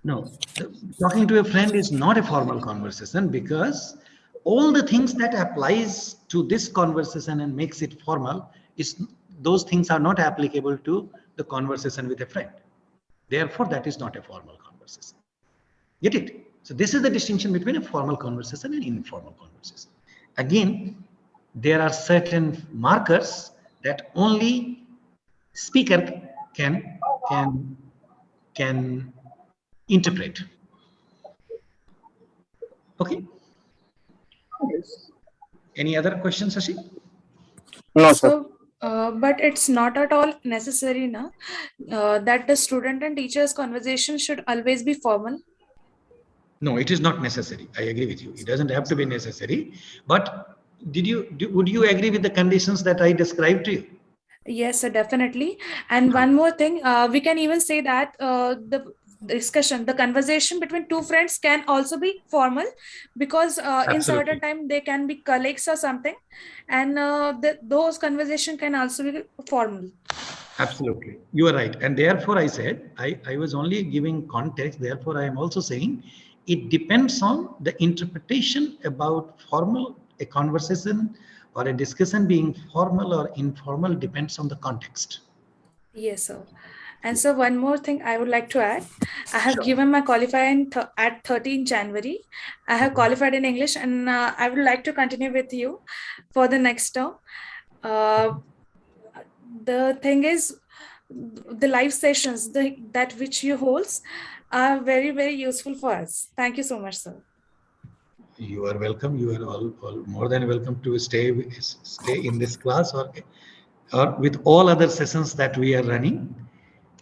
S3: No, talking to a friend is not a formal conversation, because all the things that applies to this conversation and makes it formal is those things are not applicable to the conversation with a friend. Therefore, that is not a formal conversation. Get it? So this is the distinction between a formal conversation and informal conversation. Again, there are certain markers that only speaker can interpret. Okay. Any other questions, Shashi?
S11: No, sir.
S12: So, but it's not at all necessary now that the student and teacher's conversation should always be formal.
S3: No, it is not necessary. I agree with you. It doesn't have to be necessary. But would you agree with the conditions that I described to you?
S12: Yes, sir, definitely. And one more thing, we can even say that the conversation between two friends can also be formal, because in certain time they can be colleagues or something, and those conversation can also be formal.
S3: Absolutely. You are right. And therefore, I said, I was only giving context. Therefore, I am also saying it depends on the interpretation about formal, a conversation or a discussion being formal or informal depends on the context.
S12: Yes, sir. And so one more thing I would like to add. I have given my qualifying at 13 January. I have qualified in English, and I would like to continue with you for the next term. The thing is, the live sessions that which you holds are very, very useful for us. Thank you so much, sir.
S3: You are welcome. You are all more than welcome to stay in this class or with all other sessions that we are running.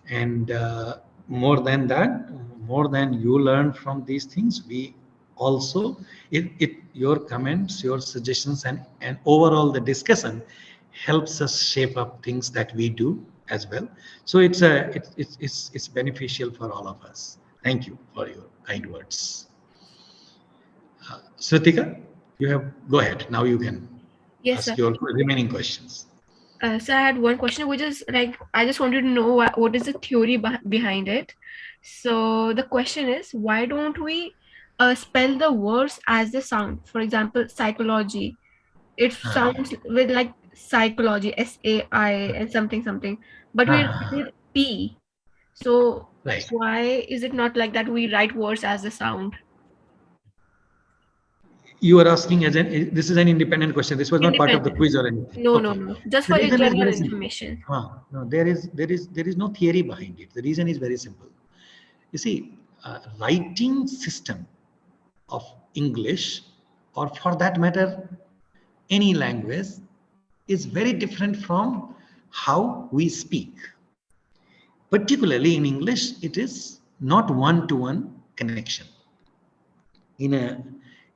S3: And more than that, more than you learn from these things, we also your comments, your suggestions, and overall the discussion helps us shape up things that we do as well. So it's beneficial for all of us. Thank you for your kind words. Sritika, go ahead. Now you can ask your remaining questions.
S7: So I had one question, which is like, I just wanted to know what is the theory behind it. So the question is, why don't we spell the words as the sound? For example, psychology. It sounds with like psychology, SAI and something, but we write with P. So why is it not like that? We write words as the sound.
S3: You are asking this is an independent question. This was not part of the quiz or anything.
S7: No. Just for general information.
S3: No, there is no theory behind it. The reason is very simple. You see, writing system of English, or for that matter, any language, is very different from how we speak. Particularly in English, it is not one-to-one connection.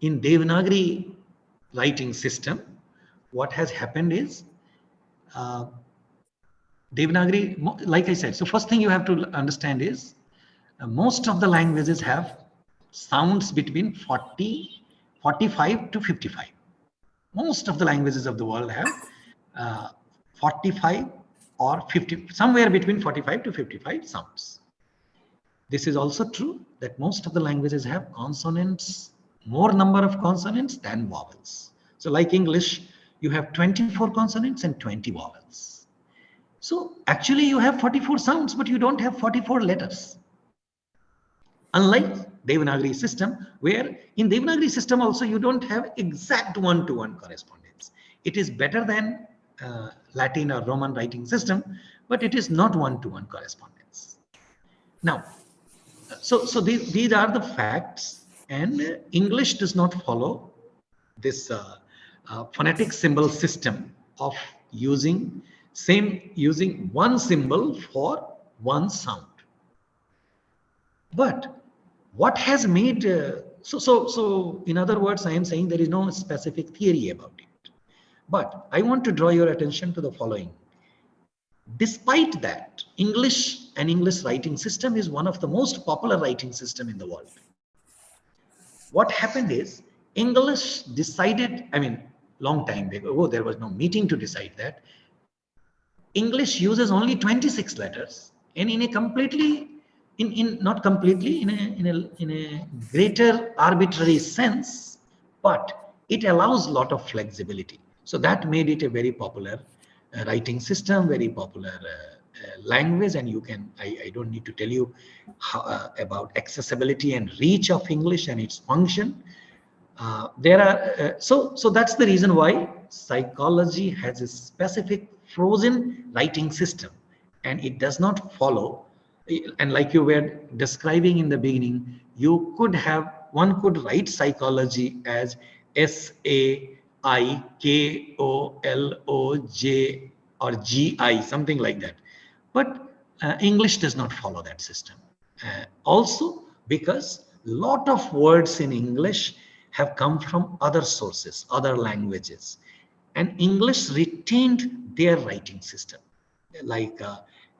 S3: In Devanagari writing system, what has happened is Devanagari, like I said, so first thing you have to understand is most of the languages have sounds between 45 to 55. Most of the languages of the world have 45 or 50, somewhere between 45 to 55 sounds. This is also true that most of the languages have consonants, more number of consonants than vowels. So like English, you have 24 consonants and 20 vowels. So actually you have 44 sounds, but you don't have 44 letters. Unlike Devanagari system, where in Devanagari system also you don't have exact one-to-one correspondence. It is better than Latin or Roman writing system, but it is not one-to-one correspondence. Now, so these are the facts, and English does not follow this phonetic symbol system of using one symbol for one sound. But what has made so in other words, I am saying there is no specific theory about it. But I want to draw your attention to the following. Despite that, English and English writing system is one of the most popular writing system in the world. What happened is English decided, I mean, long time ago, there was no meeting to decide that. English uses only 26 letters, and in a completely, not completely, in a greater arbitrary sense, but it allows a lot of flexibility. So that made it a very popular writing system, very popular language, and you can, I don't need to tell you how, about accessibility and reach of English and its function. There are so that's the reason why psychology has a specific frozen writing system, and it does not follow. And like you were describing in the beginning, one could write psychology as SAIKOLOJ or GI, something like that. But English does not follow that system. Also, because lot of words in English have come from other sources, other languages, and English retained their writing system. Like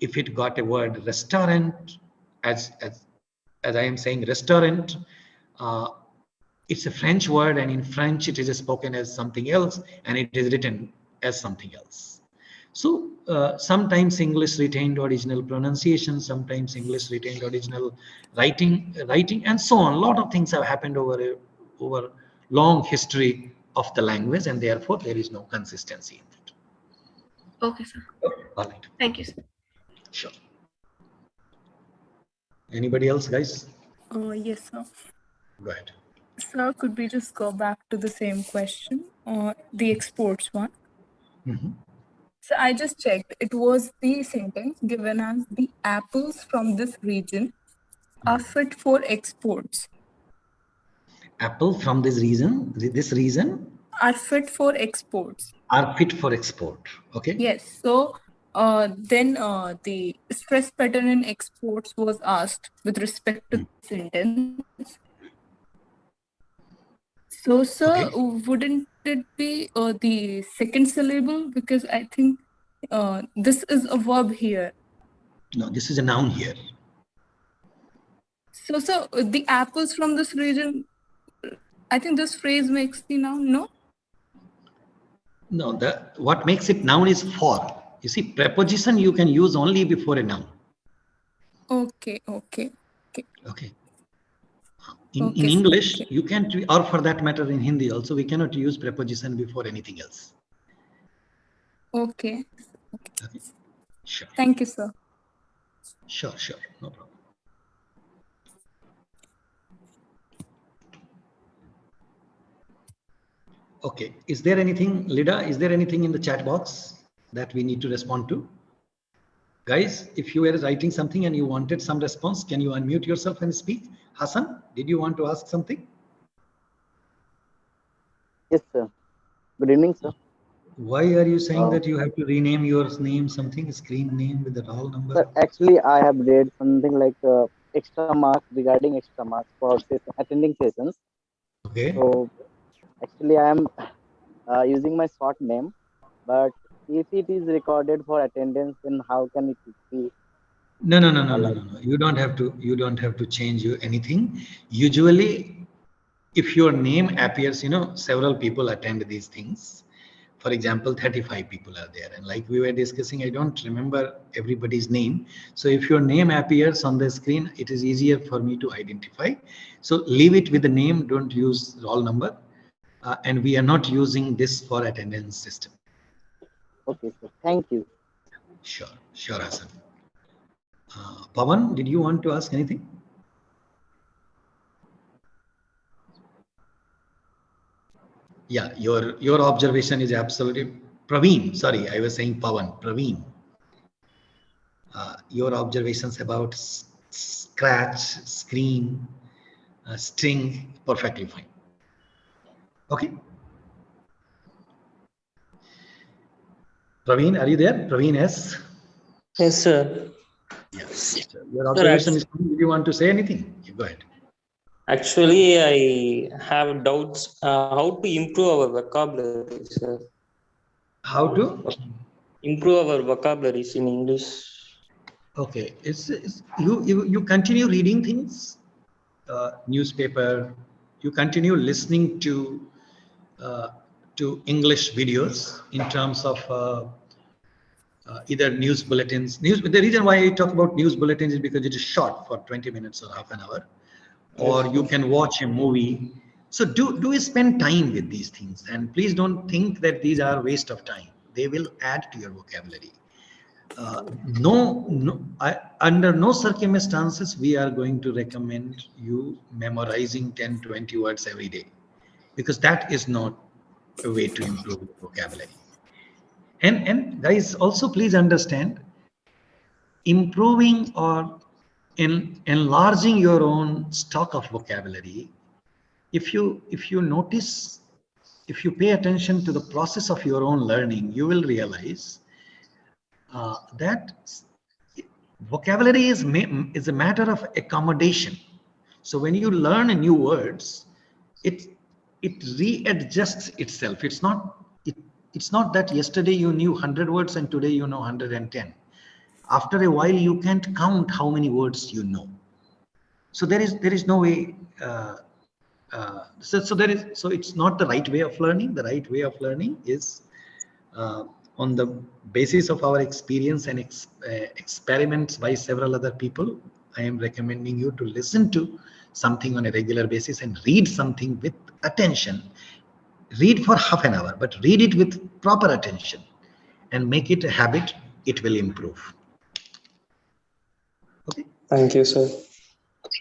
S3: if it got a word restaurant, as I am saying restaurant, uh, it's a French word, and in French it is spoken as something else, and it is written as something else. So sometimes English retained original pronunciation, sometimes English retained original writing, and so on. A lot of things have happened over long history of the language, and therefore there is no consistency in it.
S7: Okay, sir.
S3: All right.
S7: Thank you, sir.
S3: Sure. Anybody else, guys?
S2: Yes, sir.
S3: Go ahead.
S2: Sir, could we just go back to the same question, the exports one?
S3: Mm-hmm.
S2: So I just checked. It was the sentence given as the apples from this region are fit for exports.
S3: Apple from this region
S2: Are fit for exports.
S3: Are fit for export. Okay.
S2: Yes. So then the stress pattern in exports was asked with respect to the sentence. So, sir,
S3: Okay.
S2: wouldn't it be the second syllable? Because I think this is a verb here.
S3: No, this is a noun here.
S2: So, the apples from this region, I think this phrase makes the noun, no?
S3: No, what makes it noun is for. You see, preposition you can use only before a noun.
S2: Okay.
S3: Okay. In English, you can't, or for that matter in Hindi also, we cannot use preposition before anything else.
S2: Okay.
S3: Sure.
S2: Thank you, sir.
S3: Sure, no problem. Okay, is there anything, Lida, is there anything in the chat box that we need to respond to? Guys, if you were writing something and you wanted some response, can you unmute yourself and speak? Hassan, did you want to ask something?
S13: Yes, sir. Good evening, sir.
S3: Why are you saying that you have to rename your name, something, screen name with the roll number?
S13: Sir, actually, I have read something like extra marks regarding extra marks for attending sessions.
S3: Okay.
S13: So, actually, I am using my short name, but if it is recorded for attendance, then how can it be?
S3: No. You don't have to change anything. Usually, if your name appears, several people attend these things. For example, 35 people are there, and like we were discussing, I don't remember everybody's name. So if your name appears on the screen, it is easier for me to identify. So leave it with the name, don't use roll number. And we are not using this for attendance system.
S13: Okay, sir. Thank you.
S3: Sure, Hassan. Pawan, did you want to ask anything? Yeah, your observation is absolutely Praveen. Sorry, I was saying Pawan. Praveen. Your observations about scratch, screen, string, perfectly fine. Okay. Praveen, are you there? Praveen, yes.
S14: Yes, sir.
S3: Yes. Your observation is. Do you want to say anything? Go ahead.
S14: Actually, I have doubts how to improve our vocabulary, sir.
S3: How to
S14: improve our vocabularies in English?
S3: Okay, it's you continue reading things, newspaper. You continue listening to English videos in terms of either news bulletins. The reason why I talk about news bulletins is because it is short for 20 minutes or half an hour, or you can watch a movie. So do spend time with these things, and please don't think that these are waste of time. They will add to your vocabulary. Under no circumstances we are going to recommend you memorizing 10-20 words every day, because that is not a way to improve vocabulary. And guys, also please understand, improving or enlarging your own stock of vocabulary, if you notice, if you pay attention to the process of your own learning, you will realize that vocabulary is a matter of accommodation. So when you learn new words, it readjusts itself. It's not that yesterday you knew 100 words and today you know 110. After a while, you can't count how many words you know. So there is no way. So it's not the right way of learning. The right way of learning is on the basis of our experience and experiments by several other people. I am recommending you to listen to something on a regular basis and read something with attention. Read for half an hour, but read it with proper attention and make it a habit. It will improve. Okay.
S14: Thank you, sir.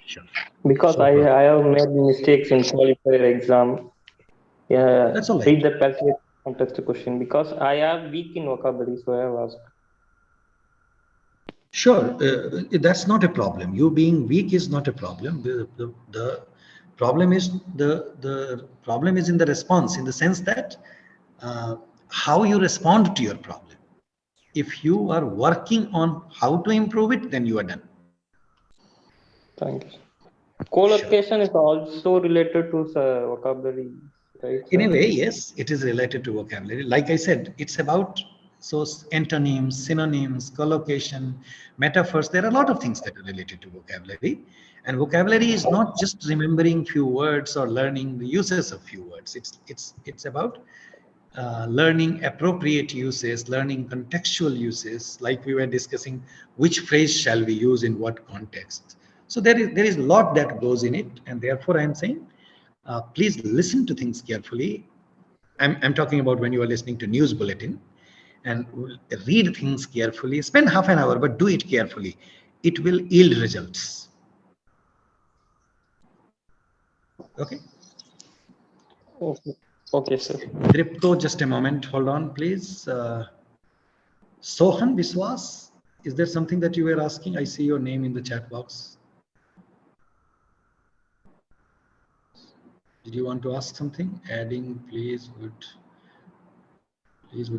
S3: Sure.
S14: Because I have made mistakes in qualifier exam. Yeah,
S3: that's all right.
S14: Read the passage contest question because I am weak in vocabulary, so I have asked.
S3: Sure, that's not a problem. You being weak is not a problem. The problem is the problem is in the response, in the sense that how you respond to your problem. If you are working on how to improve it, then you are done.
S14: Thank you. Collocation is also related to vocabulary, right?
S3: In a way, yes, it is related to vocabulary. Like I said, it's about antonyms, synonyms, collocation, metaphors. There are a lot of things that are related to vocabulary. And vocabulary is not just remembering few words or learning the uses of few words. It's about learning appropriate uses, learning contextual uses, like we were discussing, which phrase shall we use in what context. So there is a lot that goes in it, and therefore I am saying, please listen to things carefully. I'm talking about when you are listening to news bulletin, and read things carefully. Spend half an hour, but do it carefully. It will yield results. Okay.
S14: Okay, sir.
S3: Dripto, just a moment. Hold on, please. Sohan Biswas, is there something that you were asking? I see your name in the chat box. Did you want to ask something? Adding, please would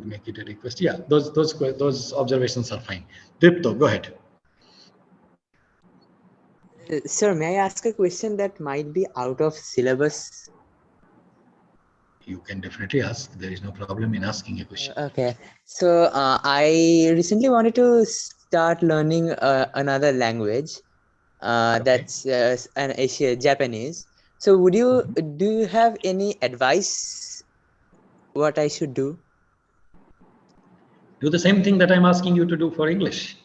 S3: make it a request. Yeah, those observations are fine. Dripto, go ahead.
S15: Sir, may I ask a question that might be out of syllabus?
S3: You can definitely ask. There is no problem in asking a question.
S15: Okay. So I recently wanted to start learning another language. That's an Asian Japanese. So do you have any advice what I should do?
S3: Do the same thing that I'm asking you to do for English.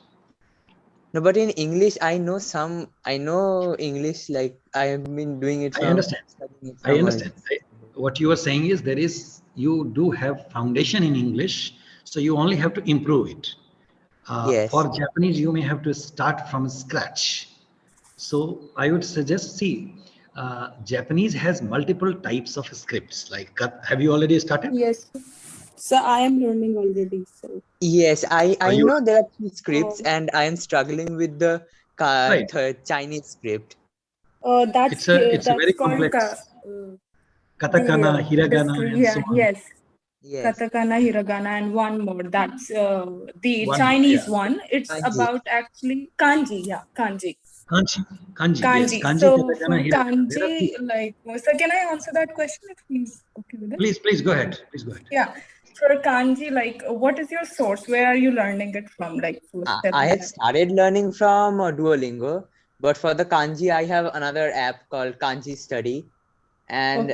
S15: No, but in English, I know English, like I have been doing it.
S3: I understand. What you are saying is you do have foundation in English, so you only have to improve it.
S15: Yes.
S3: For Japanese, you may have to start from scratch. So I would suggest, Japanese has multiple types of scripts. Like, have you already started?
S2: Yes. So I am learning already. So
S15: yes, I know there are two scripts, and I am struggling with the Chinese script.
S3: It's a very complex. Katakana, hiragana, and so on.
S2: Yes. Katakana, hiragana, and one more. That's the Chinese one. It's kanji. About actually kanji. Yeah, kanji.
S3: Kanji. Yes. Kanji,
S2: so
S3: katakana,
S2: for kanji, like, so can I answer that question if he's okay with it?
S3: Please go ahead.
S2: Yeah. For kanji, like, what is your source? Where are you learning it from? Like,
S15: I have started learning from Duolingo, but for the kanji, I have another app called Kanji Study. And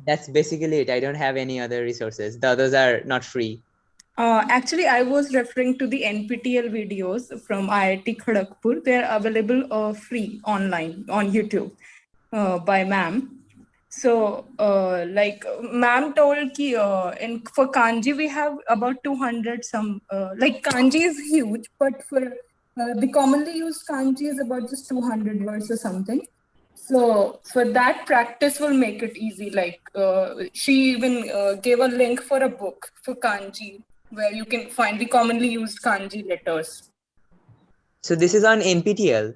S15: that's basically it. I don't have any other resources. The others are not free.
S2: Actually, I was referring to the NPTEL videos from IIT Kharagpur. They're available free online on YouTube by ma'am. So, like ma'am told ki, for kanji we have about 200 some. Like kanji is huge, but for the commonly used kanji is about just 200 words or something. So for that, practice will make it easy. Like she even gave a link for a book for kanji where you can find the commonly used kanji letters.
S15: So this is on NPTEL.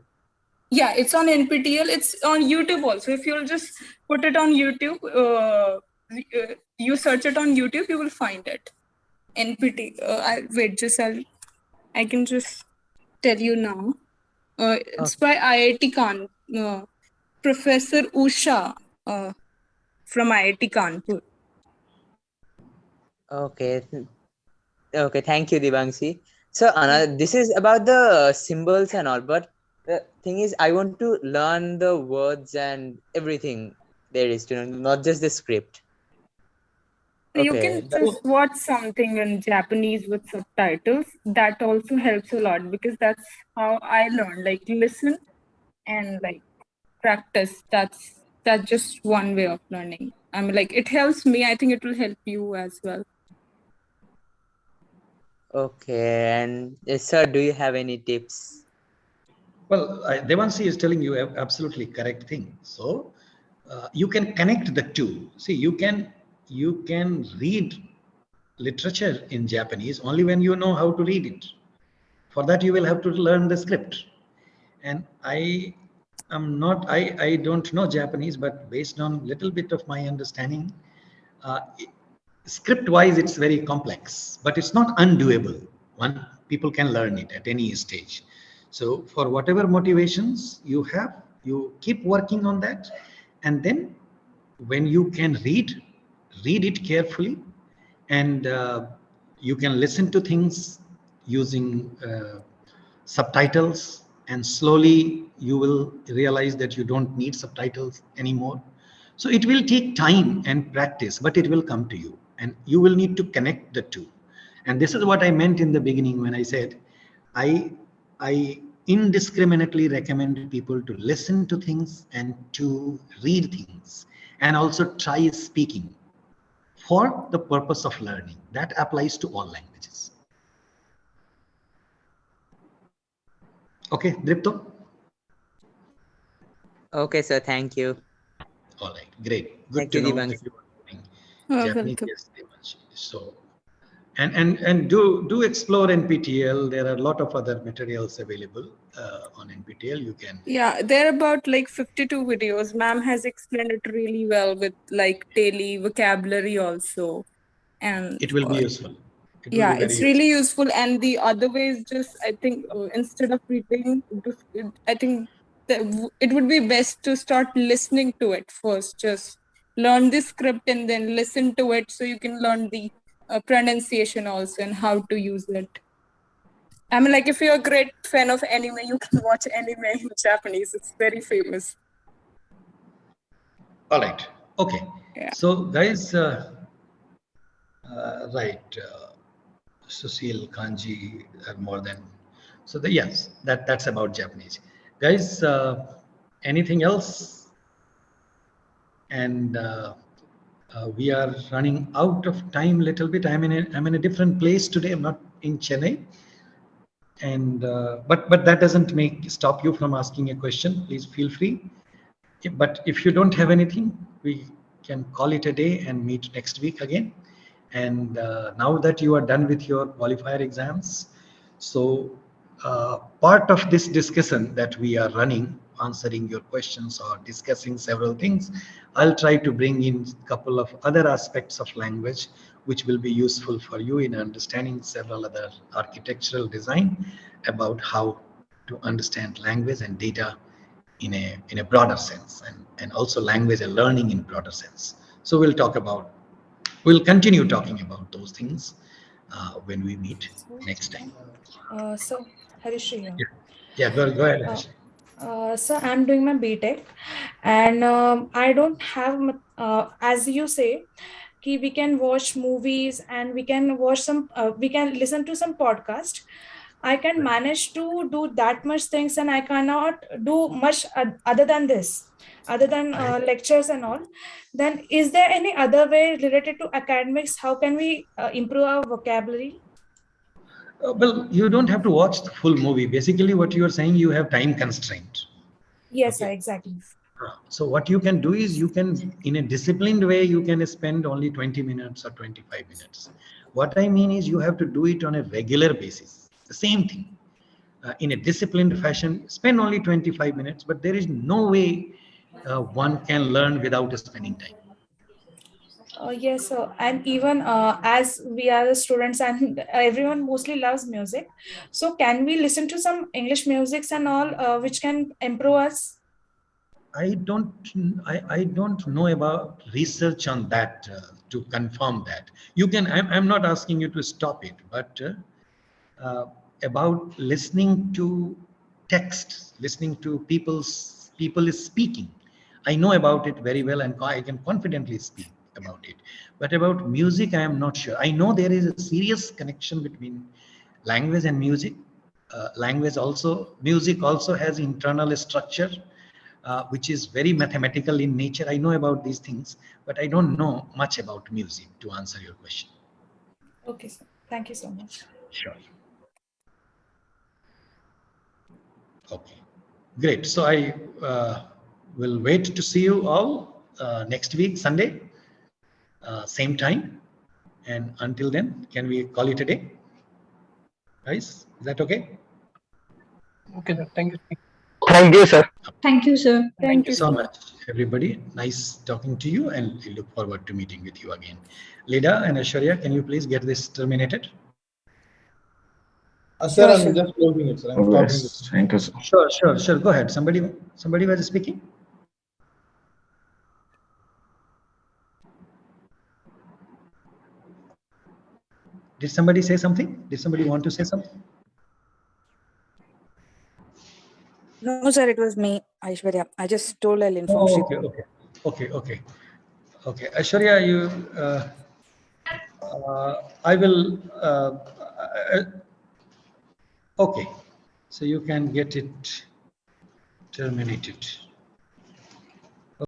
S2: Yeah, it's on NPTEL. It's on YouTube also. If you'll just put it on YouTube, you search it on YouTube, you will find it. I can just tell you now. It's by IIT Khan, Professor Usha from IIT Kanpur.
S15: Okay. Okay, thank you, Divangshi. So this is about the symbols and all, but the thing is, I want to learn the words and everything there is to know, not just the script.
S2: You can just watch something in Japanese with subtitles. That also helps a lot because that's how I learned. Like listen and like practice. That's just one way of learning. I mean, like it helps me. I think it will help you as well.
S15: Okay, and sir, do you have any tips?
S3: Well, Devanshi is telling you absolutely correct thing. So you can connect the two. See, you can read literature in Japanese only when you know how to read it. For that, you will have to learn the script. And I don't know Japanese, but based on little bit of my understanding, script-wise, it's very complex, but it's not undoable. People can learn it at any stage. So for whatever motivations you have, you keep working on that. And then when you can read it carefully, and you can listen to things using subtitles, and slowly you will realize that you don't need subtitles anymore. So it will take time and practice, but it will come to you, and you will need to connect the two. And this is what I meant in the beginning when I said I indiscriminately recommend people to listen to things and to read things, and also try speaking for the purpose of learning. That applies to all languages. Okay, Dripto?
S15: Okay, sir, thank you.
S3: All right, great. Good
S15: Thank
S3: to
S15: you,
S3: know
S15: Divangshi.
S3: that you are learning Japanese.
S2: Welcome.
S3: Yes, Devanshi. So, and do explore NPTEL. There are a lot of other materials available on NPTEL. You can.
S2: Yeah, there are about like 52 videos. Ma'am has explained it really well with like daily vocabulary also. And
S3: It will be useful. It will
S2: yeah,
S3: be very
S2: it's really useful. And the other way is just, I think, instead of reading, I think that it would be best to start listening to it first. Just learn the script and then listen to it so you can learn the pronunciation also and how to use it. I mean, like if you're a great fan of anime, you can watch anime in Japanese. It's very famous.
S3: All right. Okay.
S2: Yeah.
S3: So, guys, Susil, Kanji are more than. So, yes, that's about Japanese. Guys, anything else? And we are running out of time a little bit. I'm in a different place today. I'm not in Chennai. And but that doesn't stop you from asking a question. Please feel free. But if you don't have anything, we can call it a day and meet next week again. And now that you are done with your qualifier exams, so part of this discussion that we are running, answering your questions or discussing several things, I'll try to bring in a couple of other aspects of language which will be useful for you in understanding several other architectural design about how to understand language and data in a broader sense, and also language and learning in broader sense. So we'll continue talking about those things when we meet next time.
S12: So Harish here.
S3: Yeah, go ahead, Harish.
S12: So I'm doing my BTech, and I don't have, as you say, we can watch movies and we can watch some we can listen to some podcast. I can manage to do that much things, and I cannot do much other than this, other than lectures and all. Then is there any other way related to academics? How can we improve our vocabulary?
S3: Well, you don't have to watch the full movie. Basically, what you are saying, you have time constraint.
S12: Yes, sir, exactly.
S3: So what you can do is you can, in a disciplined way, you can spend only 20 minutes or 25 minutes. What I mean is you have to do it on a regular basis. The same thing. In a disciplined fashion, spend only 25 minutes, but there is no way one can learn without spending time.
S12: Yes, sir. And even as we are the students and everyone mostly loves music, so can we listen to some English musics and all which can improve us?
S3: I don't know about research on that to confirm that. You can. I'm not asking you to stop it, but about listening to text, listening to people is speaking. I know about it very well, and I can confidently speak about it. But about music, I am not sure. I know there is a serious connection between language and music. Music also has internal structure, which is very mathematical in nature. I know about these things, but I don't know much about music to answer your question.
S12: Okay, sir. Thank you so much.
S3: Sure. Okay, great. So I will wait to see you all next week, Sunday, same time. And until then, can we call it a day? Guys, is that okay?
S16: Okay, sir. Thank you.
S11: Thank you, sir.
S10: Thank you, sir.
S3: Thank you so much, everybody. Nice talking to you, and we look forward to meeting with you again. Lida and Aishwarya, can you please get this terminated?
S16: Sir, I'm just closing it, sir. I'm stopping it.
S11: Thank you, sir.
S3: Sure. Go ahead. Somebody was speaking. Did somebody say something? Did somebody want to say something?
S4: No, sir, it was me, Aishwarya. I just told I'll inform Sri.
S3: Okay. Aishwarya, you, I will, okay. So you can get it terminated.